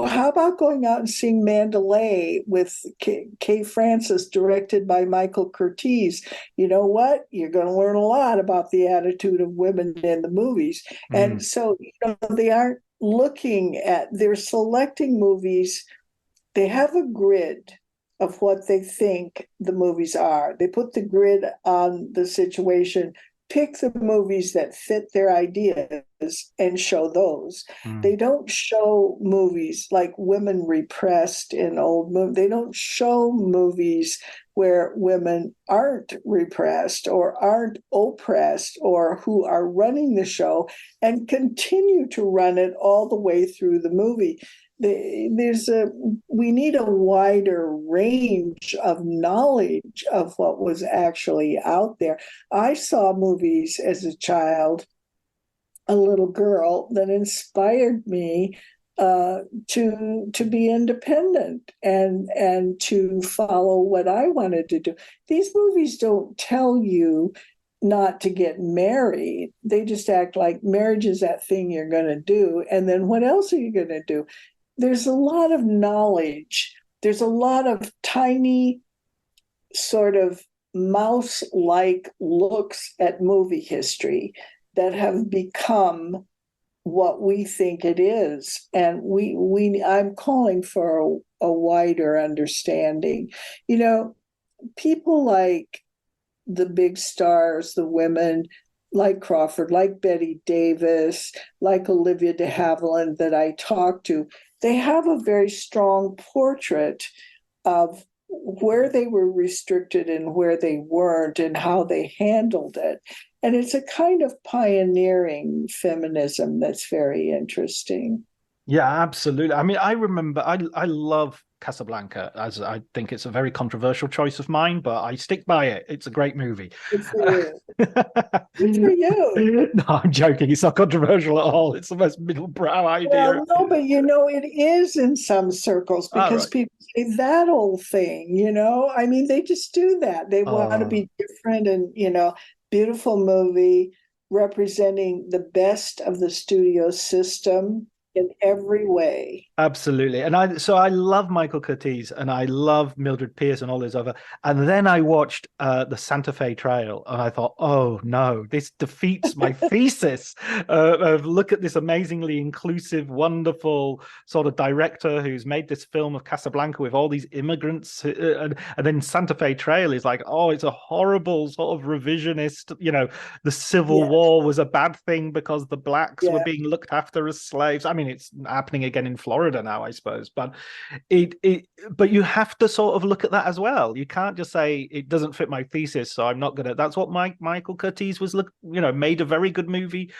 how about going out and seeing Mandalay with Kay Francis, directed by Michael Curtiz? You know what? You're going to learn a lot about the attitude of women in the movies. And so, they aren't they're selecting movies. They have a grid of what they think the movies are. They put the grid on the situation, pick the movies that fit their ideas and show those. They don't show movies like women repressed in old movies. They don't show movies where women aren't repressed or aren't oppressed, or who are running the show and continue to run it all the way through the movie. We need a wider range of knowledge of what was actually out there. I saw movies as a child, a little girl, that inspired me to be independent and to follow what I wanted to do. These movies don't tell you not to get married. They just act like marriage is that thing you're going to do. And then what else are you going to do? There's a lot of knowledge. There's a lot of tiny sort of mouse-like looks at movie history that have become what we think it is. And I'm calling for a wider understanding. People like the big stars, the women like Crawford, like Bette Davis, like Olivia de Havilland that I talked to, they have a very strong portrait of where they were restricted and where they weren't and how they handled it. And it's a kind of pioneering feminism that's very interesting. Yeah, absolutely. I mean, I remember, I love Casablanca, as I think it's a very controversial choice of mine, but I stick by it. It's a great movie. Good for you. Good for you. No, I'm joking. It's not controversial at all. It's the most middle-brow idea. Well, no, but it is in some circles, because people say that old thing, I mean, they just do that. They want to be different, and, beautiful movie representing the best of the studio system in every way. Absolutely. And I love Michael Curtiz, and I love Mildred Pierce and all those other. And then I watched the Santa Fe Trail, and I thought, oh no, this defeats my thesis of look at this amazingly inclusive, wonderful sort of director who's made this film of Casablanca with all these immigrants. And then Santa Fe Trail is like, oh, it's a horrible sort of revisionist, the Civil War was a bad thing because the blacks were being looked after as slaves. I mean, it's happening again in Florida now, I suppose, but but you have to sort of look at that as well. You can't just say it doesn't fit my thesis, so I'm not gonna. That's what Michael Curtiz was made a very good movie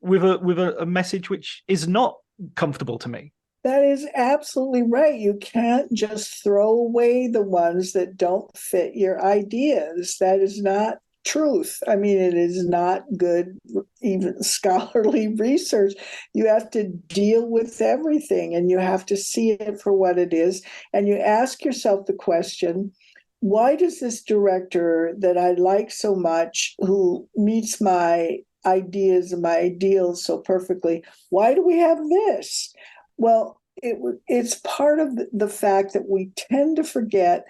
with a message which is not comfortable to me. That is absolutely right. You can't just throw away the ones that don't fit your ideas. That is not truth. I mean, it is not good, even scholarly research. You have to deal with everything and you have to see it for what it is. And you ask yourself the question, why does this director that I like so much, who meets my ideas and my ideals so perfectly, why do we have this? Well, it's part of the fact that we tend to forget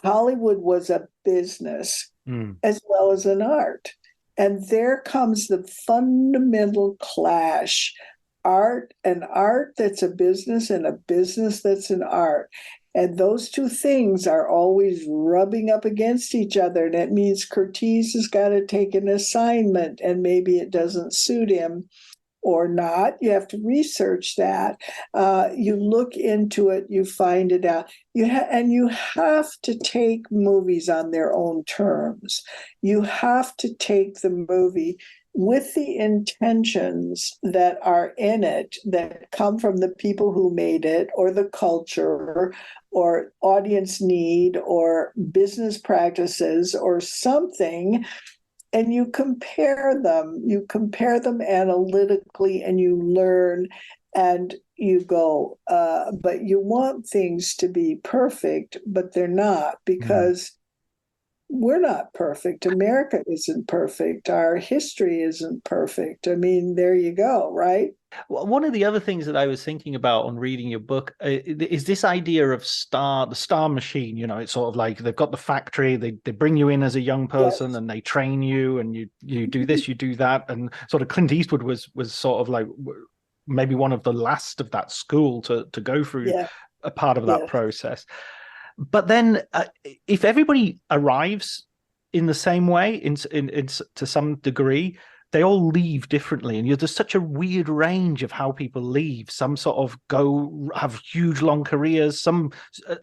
Hollywood was a business as well as an art. And there comes the fundamental clash, art, an art that's a business and a business that's an art. And those two things are always rubbing up against each other. And it means Curtiz has got to take an assignment and maybe it doesn't suit him or not. You have to research that. You look into it, you find it out. And you have to take movies on their own terms. You have to take the movie with the intentions that are in it, that come from the people who made it, or the culture, or audience need, or business practices, or something. And you compare them analytically, and you learn, and you go, but you want things to be perfect, but they're not, because we're not perfect. America isn't perfect. Our history isn't perfect. I mean, there you go, right? Well, one of the other things that I was thinking about on reading your book is this idea of the star machine. You know, it's sort of like they've got the factory, they bring you in as a young person, yes, and they train you, and you do this, you do that, and sort of Clint Eastwood was sort of like maybe one of the last of that school to go through a part of that process. But then, if everybody arrives in the same way, in to some degree, they all leave differently, and there's such a weird range of how people leave. Some sort of have huge long careers. Some,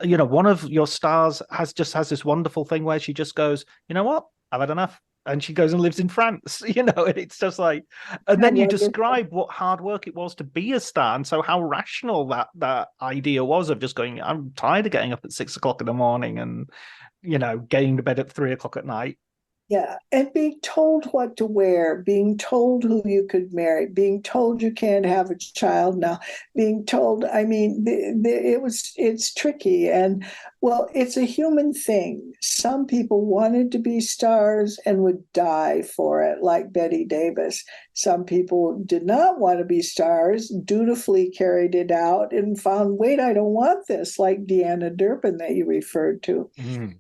one of your stars has this wonderful thing where she just goes, you know what, I've had enough. And she goes and lives in France, and it's just like, and then you describe what hard work it was to be a star, and so how rational that idea was of just going, I'm tired of getting up at 6 o'clock in the morning and, getting to bed at 3 o'clock at night. Yeah, and being told what to wear, being told who you could marry, being told you can't have a child now, being told, I mean, it's tricky. And well, it's a human thing. Some people wanted to be stars and would die for it, like Betty Davis. Some people did not want to be stars, dutifully carried it out and found, wait, I don't want this, like Deanna Durbin that you referred to.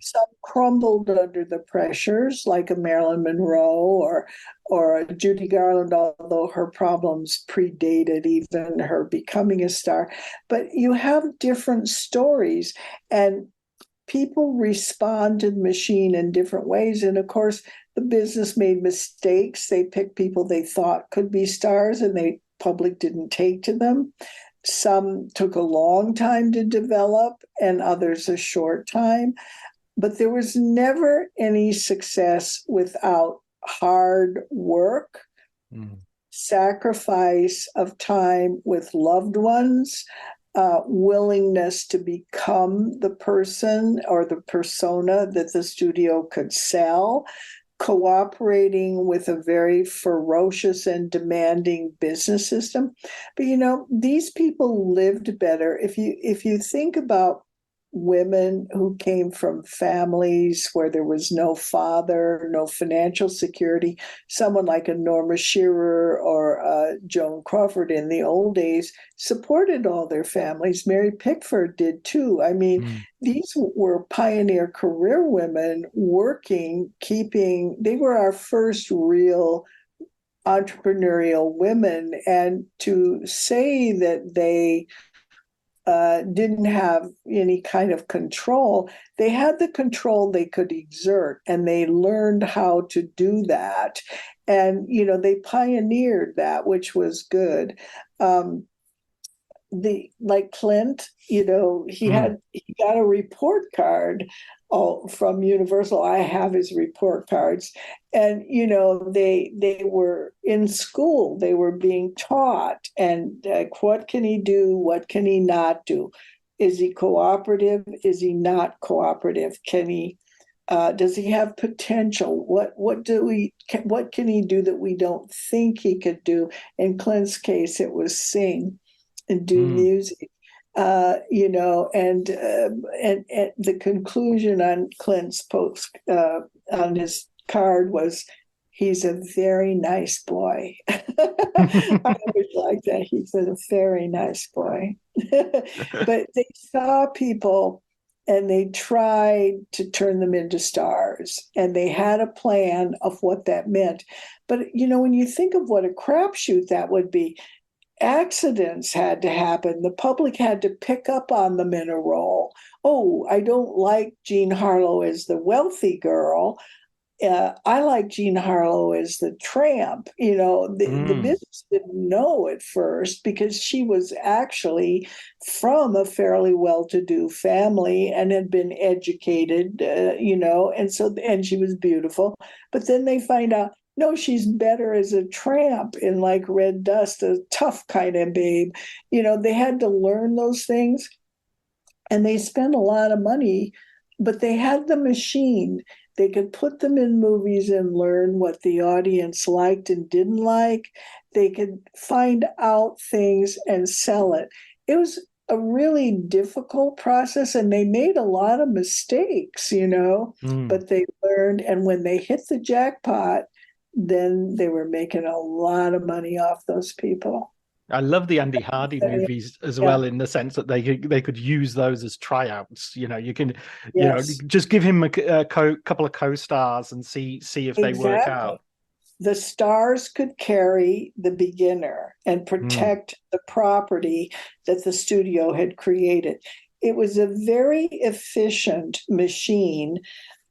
Some crumbled under the pressures, like a Marilyn Monroe or a Judy Garland, although her problems predated even her becoming a star. But you have different stories, and people respond to the machine in different ways. And of course, the business made mistakes. They picked people they thought could be stars, and the public didn't take to them. Some took a long time to develop, and others a short time. But there was never any success without hard work, sacrifice of time with loved ones, willingness to become the person or the persona that the studio could sell, cooperating with a very ferocious and demanding business system. But these people lived better. If you think about women who came from families where there was no father, no financial security, someone like a Norma Shearer or Joan Crawford in the old days supported all their families. Mary Pickford did too. I mean, these were pioneer career women working, they were our first real entrepreneurial women. And to say that they didn't have any kind of control. They had the control they could exert, and they learned how to do that. And, they pioneered that, which was good. Like Clint, he got a report card from Universal. I have his report cards. And, they were in school, they were being taught, and what can he do? What can he not do? Is he cooperative? Is he not cooperative? Can he Does he have potential? What can he do that we don't think he could do? In Clint's case, it was sing and do music. And the conclusion on Clint's post on his card was, he's a very nice boy. I always like that. He's a very nice boy. But they saw people and they tried to turn them into stars, and they had a plan of what that meant. But, when you think of what a crapshoot that would be, accidents had to happen. The public had to pick up on them in a role. Oh, I don't like Jean Harlow as the wealthy girl. I like Jean Harlow as the tramp. The business didn't know at first because she was actually from a fairly well-to-do family and had been educated, and she was beautiful. But then they find out, no, she's better as a tramp in like Red Dust, a tough kind of babe. They had to learn those things, and they spent a lot of money, but they had the machine. They could put them in movies and learn what the audience liked and didn't like. They could find out things and sell it. It was a really difficult process, and they made a lot of mistakes, but they learned. And when they hit the jackpot, then they were making a lot of money off those people. I love the Andy Hardy movies as well, in the sense that they could use those as tryouts. You can, just give him a couple of co-stars and see if they work out. The stars could carry the beginner and protect the property that the studio had created. It was a very efficient machine,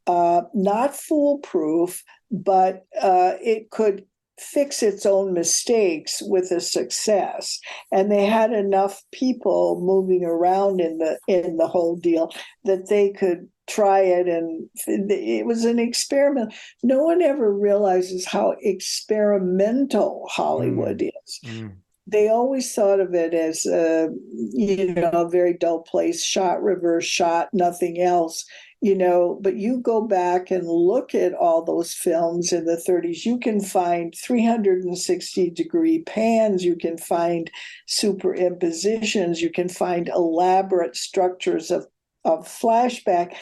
not foolproof, but it could fix its own mistakes with a success. And they had enough people moving around in the whole deal that they could try it. And it was an experiment. No one ever realizes how experimental Hollywood is. They always thought of it as a very dull place, shot, reverse shot, nothing else. But you go back and look at all those films in the 30s, you can find 360-degree pans, you can find superimpositions, you can find elaborate structures of flashback.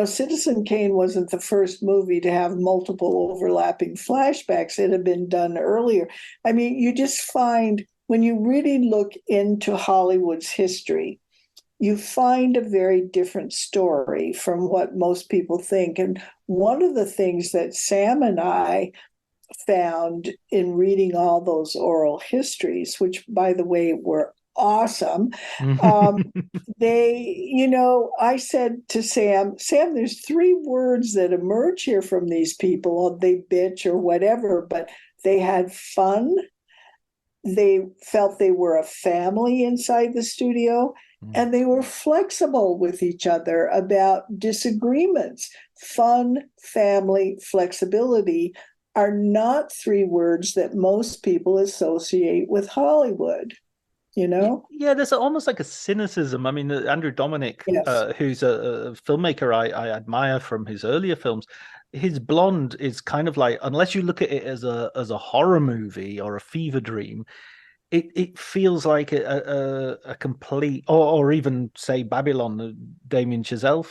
Citizen Kane wasn't the first movie to have multiple overlapping flashbacks. It had been done earlier. I mean, you just find, when you really look into Hollywood's history, you find a very different story from what most people think. And one of the things that Sam and I found in reading all those oral histories, which, by the way, were awesome, I said to Sam, there's 3 words that emerge here from these people. They bitch or whatever, but they had fun. They felt they were a family inside the studio, and they were flexible with each other about disagreements. Fun, family, flexibility are not 3 words that most people associate with Hollywood. Yeah, there's almost like a cynicism. I mean, Andrew Dominik, who's a filmmaker I admire from his earlier films, his Blonde is kind of like, unless you look at it as a horror movie or a fever dream, it feels like a complete, or even say Babylon, the Damien Chazelle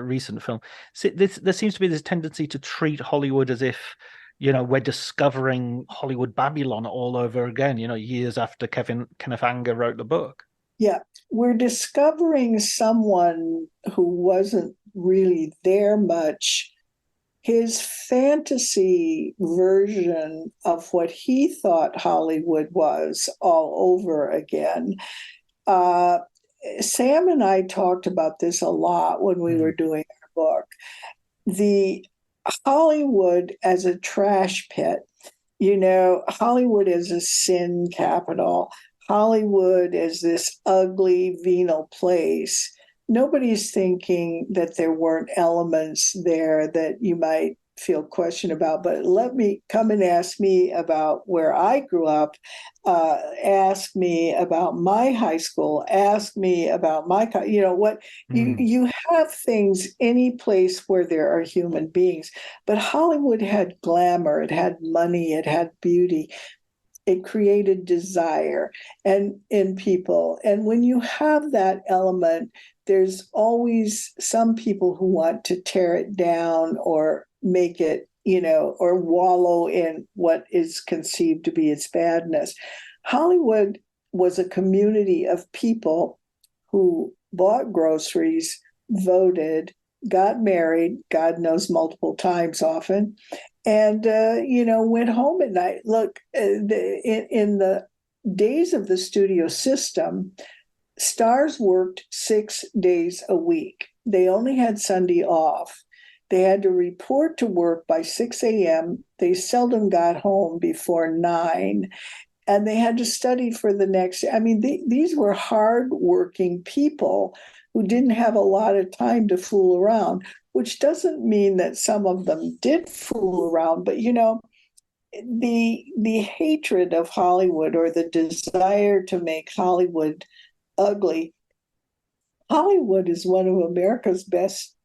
recent film. There seems to be this tendency to treat Hollywood as if, we're discovering Hollywood Babylon all over again, years after Kenneth Anger wrote the book. Yeah, we're discovering someone who wasn't really there much. His fantasy version of what he thought Hollywood was all over again. Sam and I talked about this a lot when we were doing our book. The Hollywood as a trash pit, Hollywood as a sin capital, Hollywood as this ugly, venal place. Nobody's thinking that there weren't elements there that you might feel questioned about, but let me come and ask me about where I grew up, ask me about my high school, ask me about my, what you have things any place where there are human beings. But Hollywood had glamour, it had money, it had beauty. It created desire and in people. And when you have that element, there's always some people who want to tear it down or make it, or wallow in what is conceived to be its badness. Hollywood was a community of people who bought groceries, voted, got married, God knows multiple times often, and went home at night. Look, in the days of the studio system, stars worked 6 days a week. They only had Sunday off. They had to report to work by 6 a.m. They seldom got home before 9. And they had to study for the next. I mean, these were hardworking people who didn't have a lot of time to fool around, which doesn't mean that some of them did fool around. But, the hatred of Hollywood, or the desire to make Hollywood ugly. Hollywood is one of America's best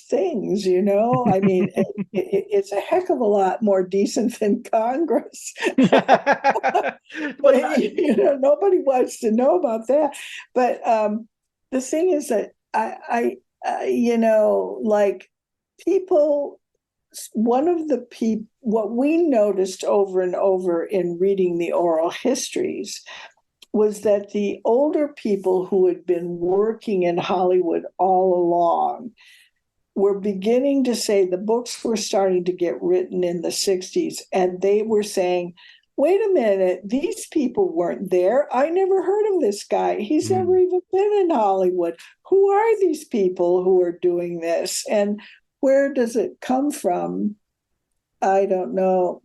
things, I mean, it's a heck of a lot more decent than Congress. Nobody wants to know about that. But the thing is that I like people, what we noticed over and over in reading the oral histories was that the older people who had been working in Hollywood all along were beginning to say, the books were starting to get written in the 60s, and they were saying, wait a minute, these people weren't there. I never heard of this guy. He's never even been in Hollywood. Who are these people who are doing this? And where does it come from? I don't know.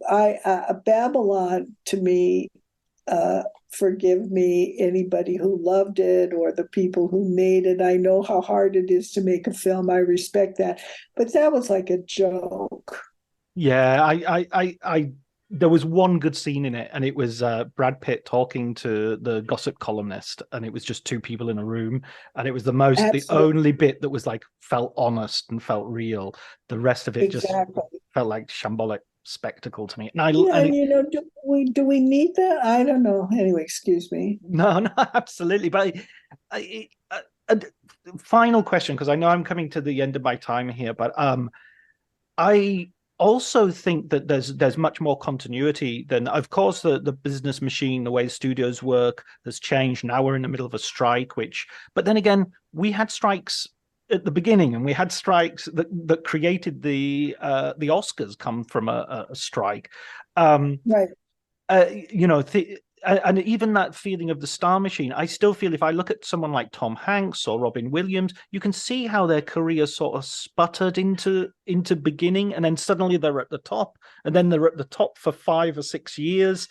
Babylon, to me, forgive me, anybody who loved it or the people who made it. I know how hard it is to make a film. I respect that. But that was like a joke. Yeah, I there was one good scene in it, and it was Brad Pitt talking to the gossip columnist, and it was just two people in a room, and it was the only bit that was like felt honest and felt real. The rest of it just felt like shambolic spectacle to me. Do we need that? I don't know. Anyway, excuse me. No, absolutely. But final question, because I know I'm coming to the end of my time here, but I also think that there's much more continuity than, of course, the business machine, the way studios work has changed. Now we're in the middle of a strike, but then again, we had strikes at the beginning, and we had strikes that created the Oscars come from a strike. Right. And even that feeling of the star machine, I still feel if I look at someone like Tom Hanks or Robin Williams, you can see how their career sort of sputtered into beginning, and then suddenly they're at the top, and then they're at the top for 5 or 6 years,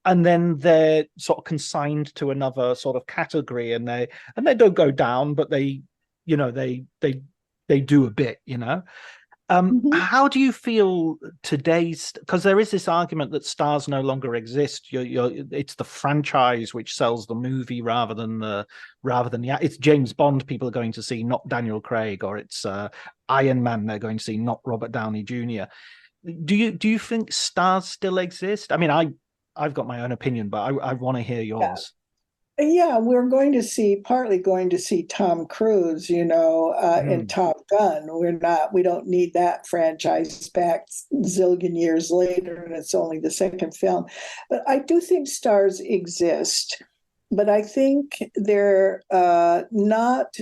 and then they're sort of consigned to another sort of category, and they don't go down, but they do a bit, How do you feel today's, because there is this argument that stars no longer exist. It's the franchise which sells the movie rather than it's James Bond people are going to see, not Daniel Craig, or it's Iron Man they're going to see, not Robert Downey Jr. Do you think stars still exist? I mean, I've got my own opinion, but I want to hear yours. Yeah, we're partly going to see Tom Cruise, in Top Gun. We don't need that franchise back zillion years later, and it's only the second film. But I do think stars exist, but I think they're not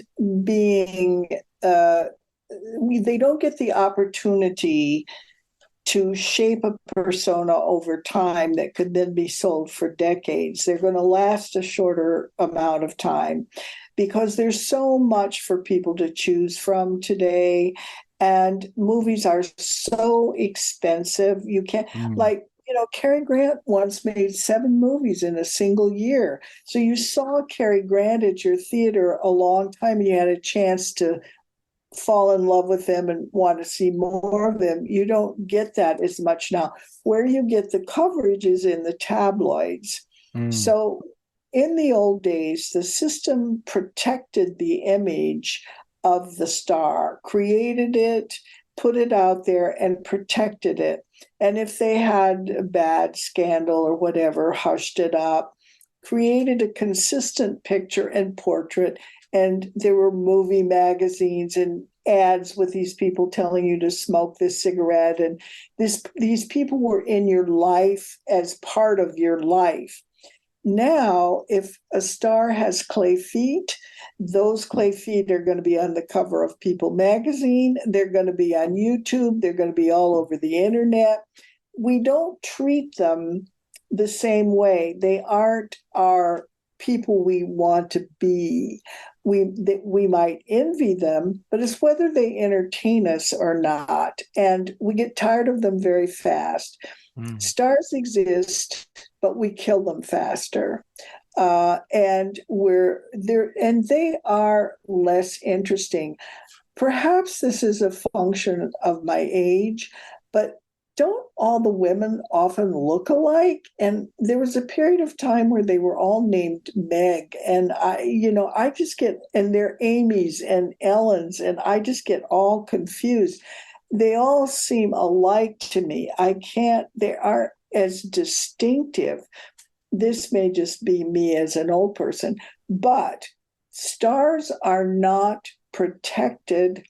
being, they don't get the opportunity to shape a persona over time that could then be sold for decades. They're going to last a shorter amount of time because there's so much for people to choose from today. And movies are so expensive. You can't, Cary Grant once made 7 movies in a single year. So you saw Cary Grant at your theater a long time, and you had a chance to fall in love with them and want to see more of them. You don't get that as much now. Where you get the coverage is in the tabloids. So in the old days, the system protected the image of the star, created it, put it out there, and protected it. And if they had a bad scandal or whatever, hushed it up, created a consistent picture and portrait. And there were movie magazines and ads with these people telling you to smoke this cigarette. And these people were in your life as part of your life. Now, if a star has clay feet, those clay feet are going to be on the cover of People magazine. They're going to be on YouTube. They're going to be all over the internet. We don't treat them the same way. They aren't our people we want to be. We might envy them, but it's whether they entertain us or not. And we get tired of them very fast. Stars exist, but we kill them faster. And we're there, and they are less interesting. Perhaps this is a function of my age, but don't all the women often look alike? And there was a period of time where they were all named Meg, and I just get, and they're Amy's and Ellen's, and I just get all confused. They all seem alike to me. They aren't as distinctive. This may just be me as an old person, but stars are not protected.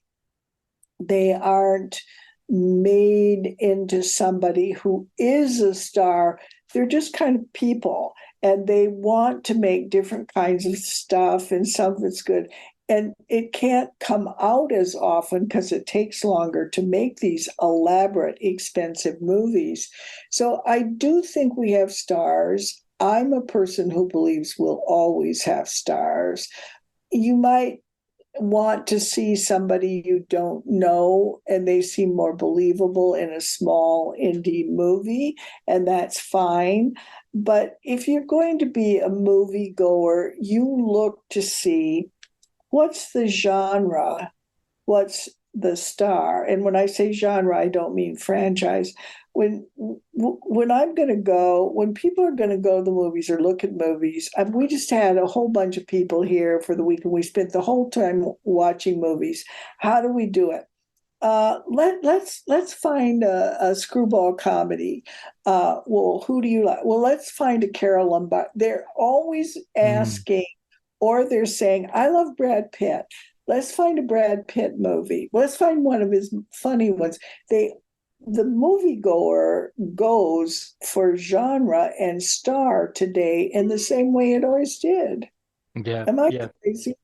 They aren't made into somebody who is a star. They're just kind of people, and they want to make different kinds of stuff, and some of it's good. And it can't come out as often because it takes longer to make these elaborate, expensive movies. So I do think we have stars. I'm a person who believes we'll always have stars. You might want to see somebody you don't know and they seem more believable in a small indie movie, and that's fine. But if you're going to be a moviegoer, you look to see what's the genre, what's the star. And when I say genre, I don't mean franchise. When I'm going to go, when people are going to go to the movies or look at movies, we just had a whole bunch of people here for the week, and we spent the whole time watching movies. How do we do it? Let's find a screwball comedy. Well, who do you like? Well, let's find a Carol Lombard. They're always asking, or they're saying, I love Brad Pitt. Let's find a Brad Pitt movie. Let's find one of his funny ones. The moviegoer goes for genre and star today in the same way it always did. Yeah. Am I crazy?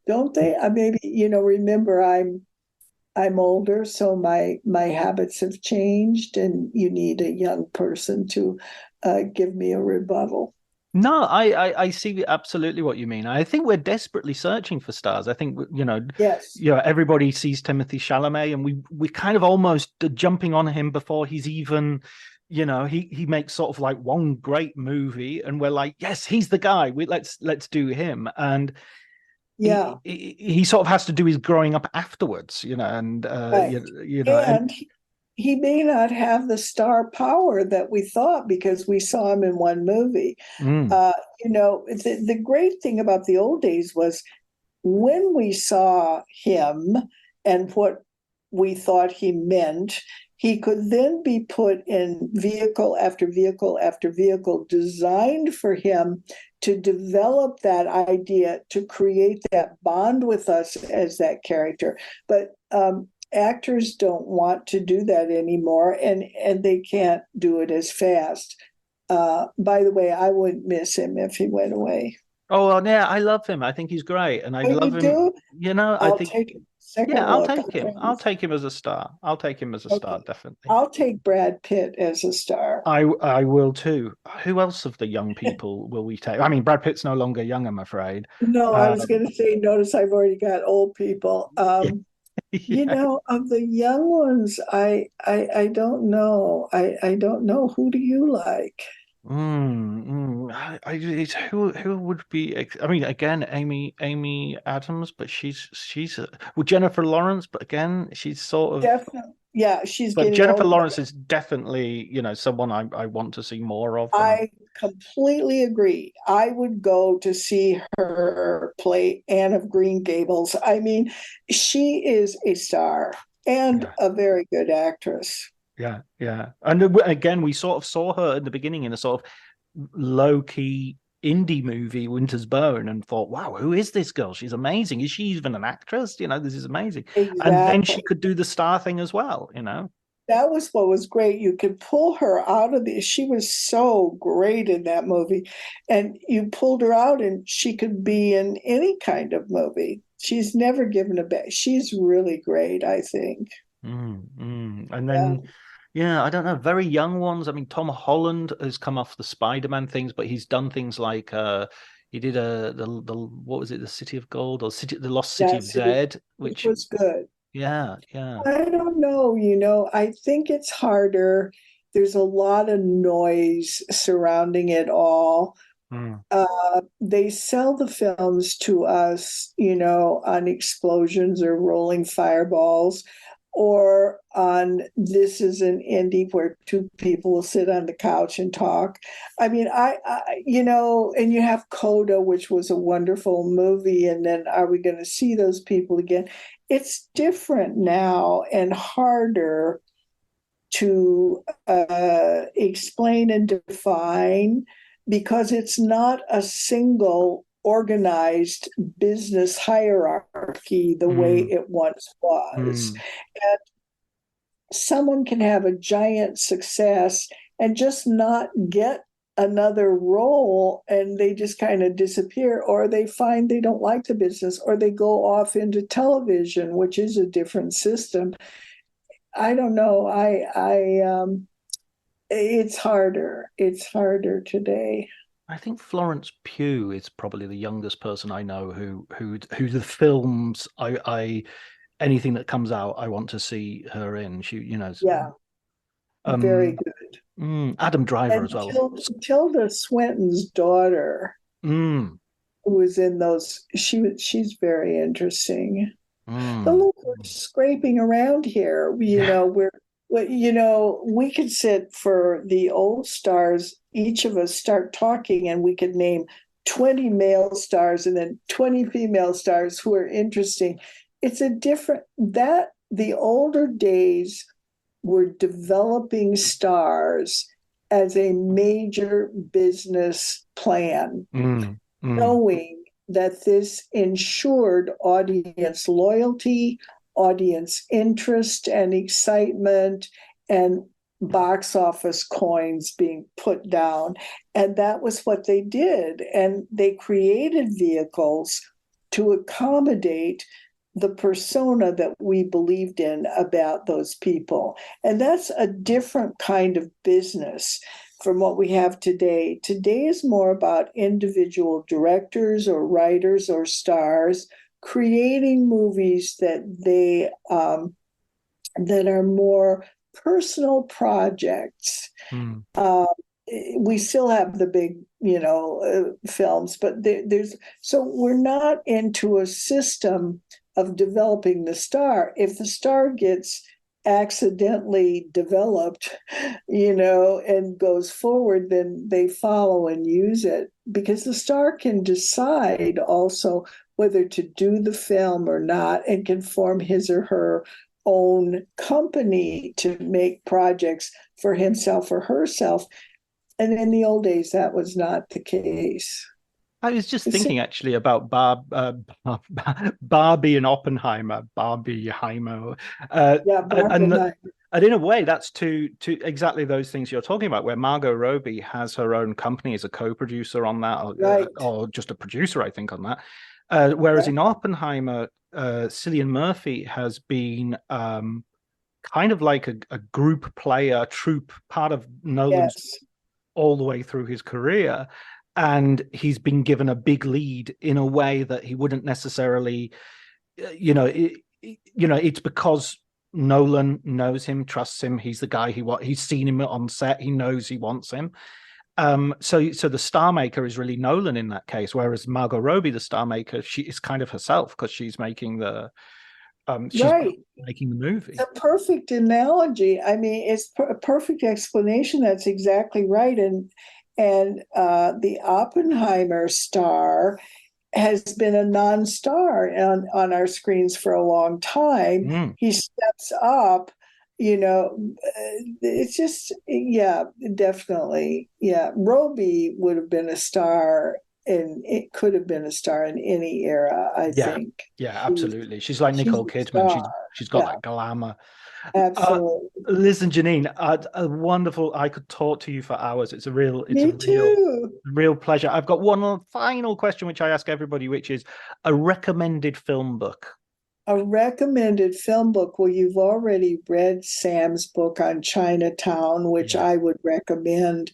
Don't they? Remember, I'm older, so my habits have changed, and you need a young person to give me a rebuttal. No, I see absolutely what you mean. I think we're desperately searching for stars. I think, Yes. Everybody sees Timothée Chalamet, and we kind of almost jumping on him before he's even, he makes sort of like one great movie, and we're like, yes, he's the guy. Let's do him. And yeah, he sort of has to do his growing up afterwards, and right. And he may not have the star power that we thought because we saw him in one movie. The great thing about the old days was when we saw him and what we thought he meant, he could then be put in vehicle after vehicle after vehicle designed for him to develop that idea, to create that bond with us as that character. But actors don't want to do that anymore, and they can't do it as fast. By the way, I wouldn't miss him if he went away. Oh, well, yeah, I love him. I think he's great, and I love him. Do? I think. Take a second I'll look. take him. I'll take him as a star. I'll take him as a star, definitely. I'll take Brad Pitt as a star. I will too. Who else of the young people will we take? I mean, Brad Pitt's no longer young, I'm afraid. No, I was going to say, notice I've already got old people. Yeah. Of the young ones, I don't know. I don't know. Who do you like? Who would be? I mean, again, Amy Adams, but she's well, Jennifer Lawrence, but again, she's sort of. Definitely. Yeah, she's But getting Jennifer older. Lawrence is definitely, someone I want to see more of. And I completely agree. I would go to see her play Anne of Green Gables. I mean, she is a star and yeah, a very good actress. yeah. And again, we sort of saw her at the beginning in a sort of low key indie movie, Winter's Bone, and thought, wow, who is this girl? She's amazing. Is she even an actress? This is amazing. And then Exactly. she could do the star thing as well. That was what was great. You could pull her out of the, she was so great in that movie. And you pulled her out and she could be in any kind of movie. She's never given a back. She's really great, I think. And Yeah. then, yeah, I don't know, very young ones. I mean, Tom Holland has come off the Spider-Man things, but he's done things like he did the what was it, the City of Gold or the Lost City of That's it. Zed, It which was good. yeah. I don't know, I think it's harder. There's a lot of noise surrounding it all. Mm, They sell the films to us, on explosions or rolling fireballs, or on this is an indie where two people will sit on the couch and talk. I mean, and you have Coda, which was a wonderful movie, and then are we going to see those people again? It's different now and harder to explain and define because it's not a single organized business hierarchy the way mm, it once was. mm. And someone can have a giant success and just not get another role and they just kind of disappear, or they find they don't like the business, or they go off into television, which is a different system. I don't know. It's harder. It's harder today. I think Florence Pugh is probably the youngest person I know who the films I anything that comes out I want to see her in. Yeah, very um good. Adam Driver as And well. Tilda Swinton's daughter, Mm, who was in those, she's very interesting. But mm. look, we're scraping around here. Yeah. We could sit for the old stars, each of us start talking, and we could name 20 male stars and then 20 female stars who are interesting. It's a different, that the older days were developing stars as a major business plan, Mm, mm, knowing that this ensured audience loyalty, audience interest and excitement, and box office coins being put down. And that was what they did. And they created vehicles to accommodate the persona that we believed in about those people. And that's a different kind of business from what we have today. Today is more about individual directors or writers or stars creating movies that are more personal projects. mm. Uh, we still have the big, films, but there's so we're not into a system of developing the star. If the star gets accidentally developed, and goes forward, then they follow and use it because the star can decide also whether to do the film or not and can form his or her own company to make projects for himself or herself. And in the old days, that was not the case. I was just It's, thinking actually about Barbie and Oppenheimer, Barbie Heimer, yeah, and Barbenheimer, in a way that's to exactly those things you're talking about, where Margot Robbie has her own company as a co-producer on that, right? or just a producer, I think, on that. Whereas Yeah, in Oppenheimer, Cillian Murphy has been kind of like a group player, troupe, part of Nolan's yes, all the way through his career, and he's been given a big lead in a way that he wouldn't necessarily, it's because Nolan knows him, trusts him. He's the guy he's seen him on set. He knows he wants him. So the star maker is really Nolan in that case, whereas Margot Robbie, the star maker, she is kind of herself because she's making the Right. making the movie. It's a perfect analogy. I mean, it's a perfect explanation. That's exactly right. And the Oppenheimer star has been a non-star on our screens for a long time. He steps up, it's just, yeah, definitely. Yeah. Roby would have been a star, and it could have been a star in any era, I think. Yeah, absolutely. She's like Nicole Kidman. She's got that glamour. Absolutely. Listen, Jeanine, a wonderful. I could talk to you for hours. It's a real pleasure. I've got one final question, which I ask everybody, which is a recommended film book. A recommended film book. Well, you've already read Sam's book on Chinatown, which I would recommend.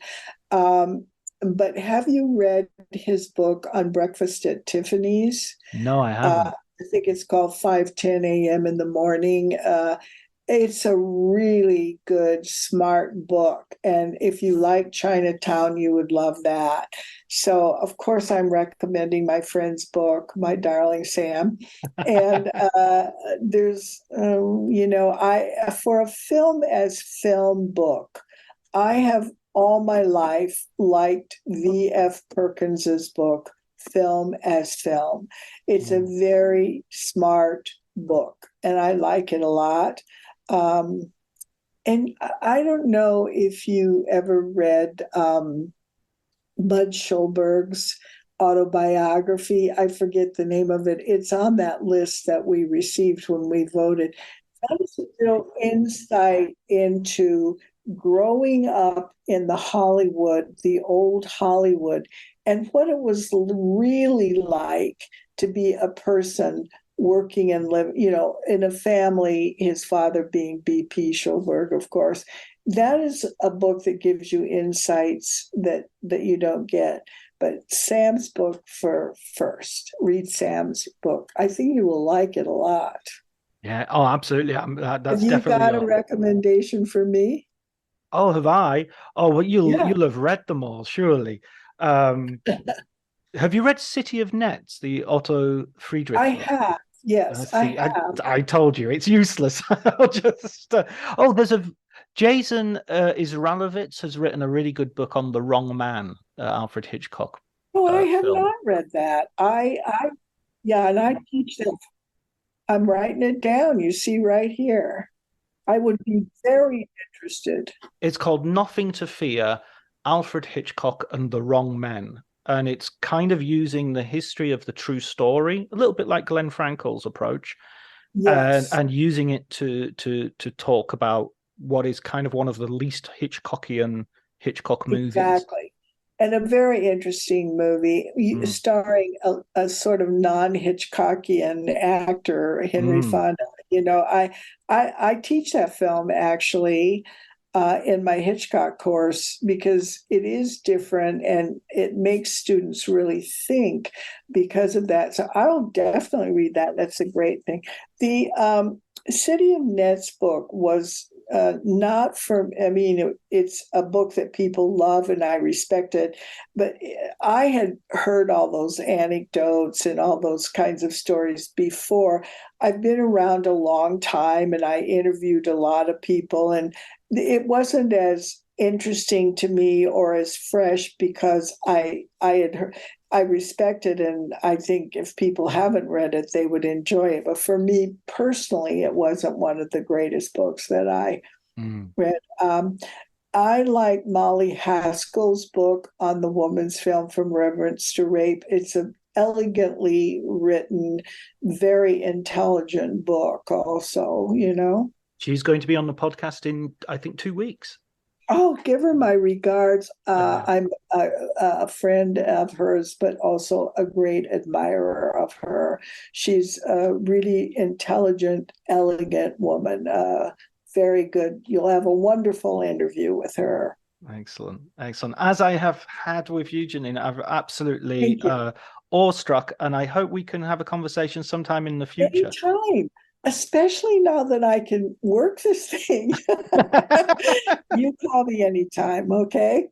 But have you read his book on Breakfast at Tiffany's? No, I haven't. I think it's called 5:10 a.m. in the morning. It's a really good, smart book. And if you like Chinatown, you would love that. So, of course, I'm recommending my friend's book, My Darling Sam. And there's, for a film as film book, I have all my life liked V.F. Perkins's book, Film as Film. It's a very smart book, and I like it a lot. And I don't know if you ever read Bud Schulberg's autobiography. I forget the name of it. It's on that list that we received when we voted. That is a little insight into growing up in the Hollywood, the old Hollywood, and what it was really like to be a person working and live, in a family, his father being B.P. Schulberg, of course. That is a book that gives you insights that you don't get. But Sam's book first. Read Sam's book. I think you will like it a lot. Yeah. Oh, absolutely. That's have you definitely got a recommendation for me? Oh, have I? Oh, well, you'll have read them all, surely. Have you read City of Nets, the Otto Friedrich book? I have. Yes, I have. I told you it's useless. I'll just. There's Jason Isralovitz has written a really good book on The Wrong Man, Alfred Hitchcock. Oh, I have not read that. And I teach that. I'm writing it down. You see right here. I would be very interested. It's called Nothing to Fear, Alfred Hitchcock and the Wrong Men. And it's kind of using the history of the true story, a little bit like Glenn Frankel's approach, and using it to talk about what is kind of one of the least Hitchcockian Hitchcock movies. Exactly. And a very interesting movie starring a sort of non-Hitchcockian actor, Henry Fonda. I teach that film actually in my Hitchcock course because it is different and it makes students really think because of that. So I'll definitely read that. That's a great thing. The City of Nets book was not from, it's a book that people love and I respect it, but I had heard all those anecdotes and all those kinds of stories before. I've been around a long time and I interviewed a lot of people, and it wasn't as interesting to me or as fresh because I had heard. I respect it, and I think if people haven't read it, they would enjoy it. But for me personally, it wasn't one of the greatest books that I read. I like Molly Haskell's book on the woman's film From Reverence to Rape. It's an elegantly written, very intelligent book also, She's going to be on the podcast in, I think, 2 weeks. Oh, give her my regards. I'm a friend of hers, but also a great admirer of her. She's a really intelligent, elegant woman. Very good. You'll have a wonderful interview with her. Excellent. As I have had with you, Jeanine, I've absolutely awestruck, and I hope we can have a conversation sometime in the future. Anytime. Especially now that I can work this thing. You call me anytime, okay?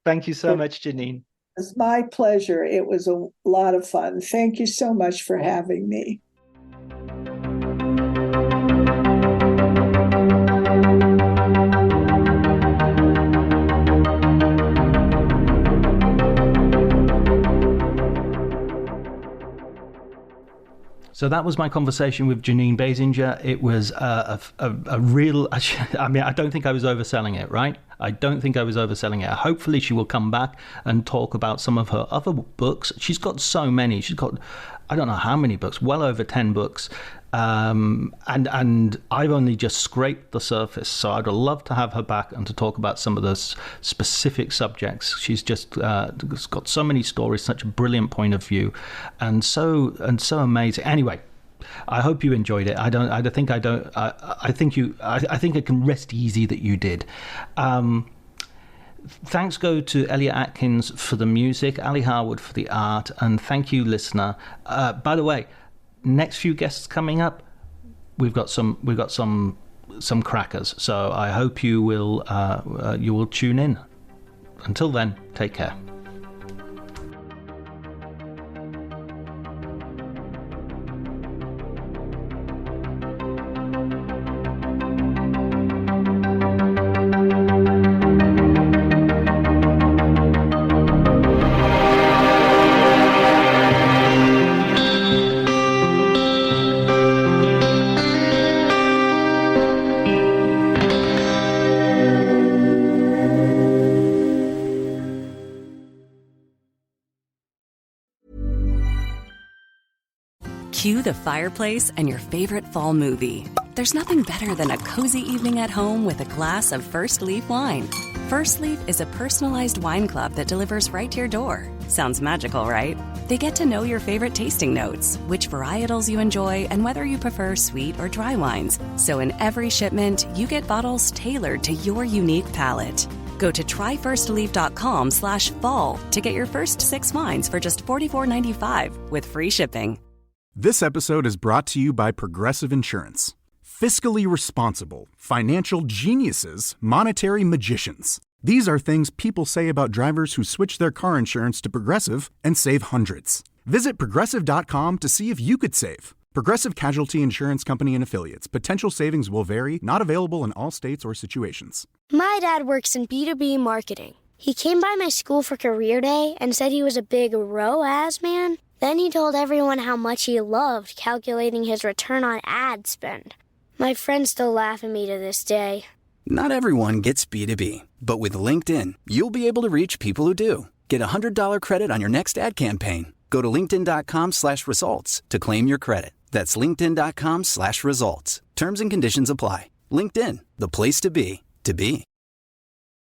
Thank you so much, Jeanine. It's my pleasure. It was a lot of fun. Thank you so much for having me. So that was my conversation with Jeanine Basinger. It was a real, I mean, I don't think I was overselling it, right? I don't think I was overselling it. Hopefully she will come back and talk about some of her other books. She's got so many. She's got, I don't know how many books, well over 10 books. And I've only just scraped the surface. So I'd love to have her back and to talk about some of those specific subjects. She's just got so many stories, such a brilliant point of view, and so amazing. Anyway, I hope you enjoyed it. I think I can rest easy that you did. Thanks go to Elliot Atkins for the music, Ali Harwood for the art, and thank you, listener. By the way, next few guests coming up, we've got some crackers. So I hope you will tune in. Until then, take care. Cue the fireplace and your favorite fall movie. There's nothing better than a cozy evening at home with a glass of First Leaf wine. First Leaf is a personalized wine club that delivers right to your door. Sounds magical, right? They get to know your favorite tasting notes, which varietals you enjoy, and whether you prefer sweet or dry wines. So in every shipment, you get bottles tailored to your unique palate. Go to tryfirstleaf.com/fall to get your first 6 wines for just $44.95 with free shipping. This episode is brought to you by Progressive Insurance. Fiscally responsible, financial geniuses, monetary magicians. These are things people say about drivers who switch their car insurance to Progressive and save hundreds. Visit Progressive.com to see if you could save. Progressive Casualty Insurance Company and Affiliates. Potential savings will vary, not available in all states or situations. My dad works in B2B marketing. He came by my school for career day and said he was a big ROAS man. Then he told everyone how much he loved calculating his return on ad spend. My friends still laugh at me to this day. Not everyone gets B2B, but with LinkedIn, you'll be able to reach people who do. Get a $100 credit on your next ad campaign. Go to linkedin.com/results to claim your credit. That's linkedin.com/results. Terms and conditions apply. LinkedIn, the place to be, to be.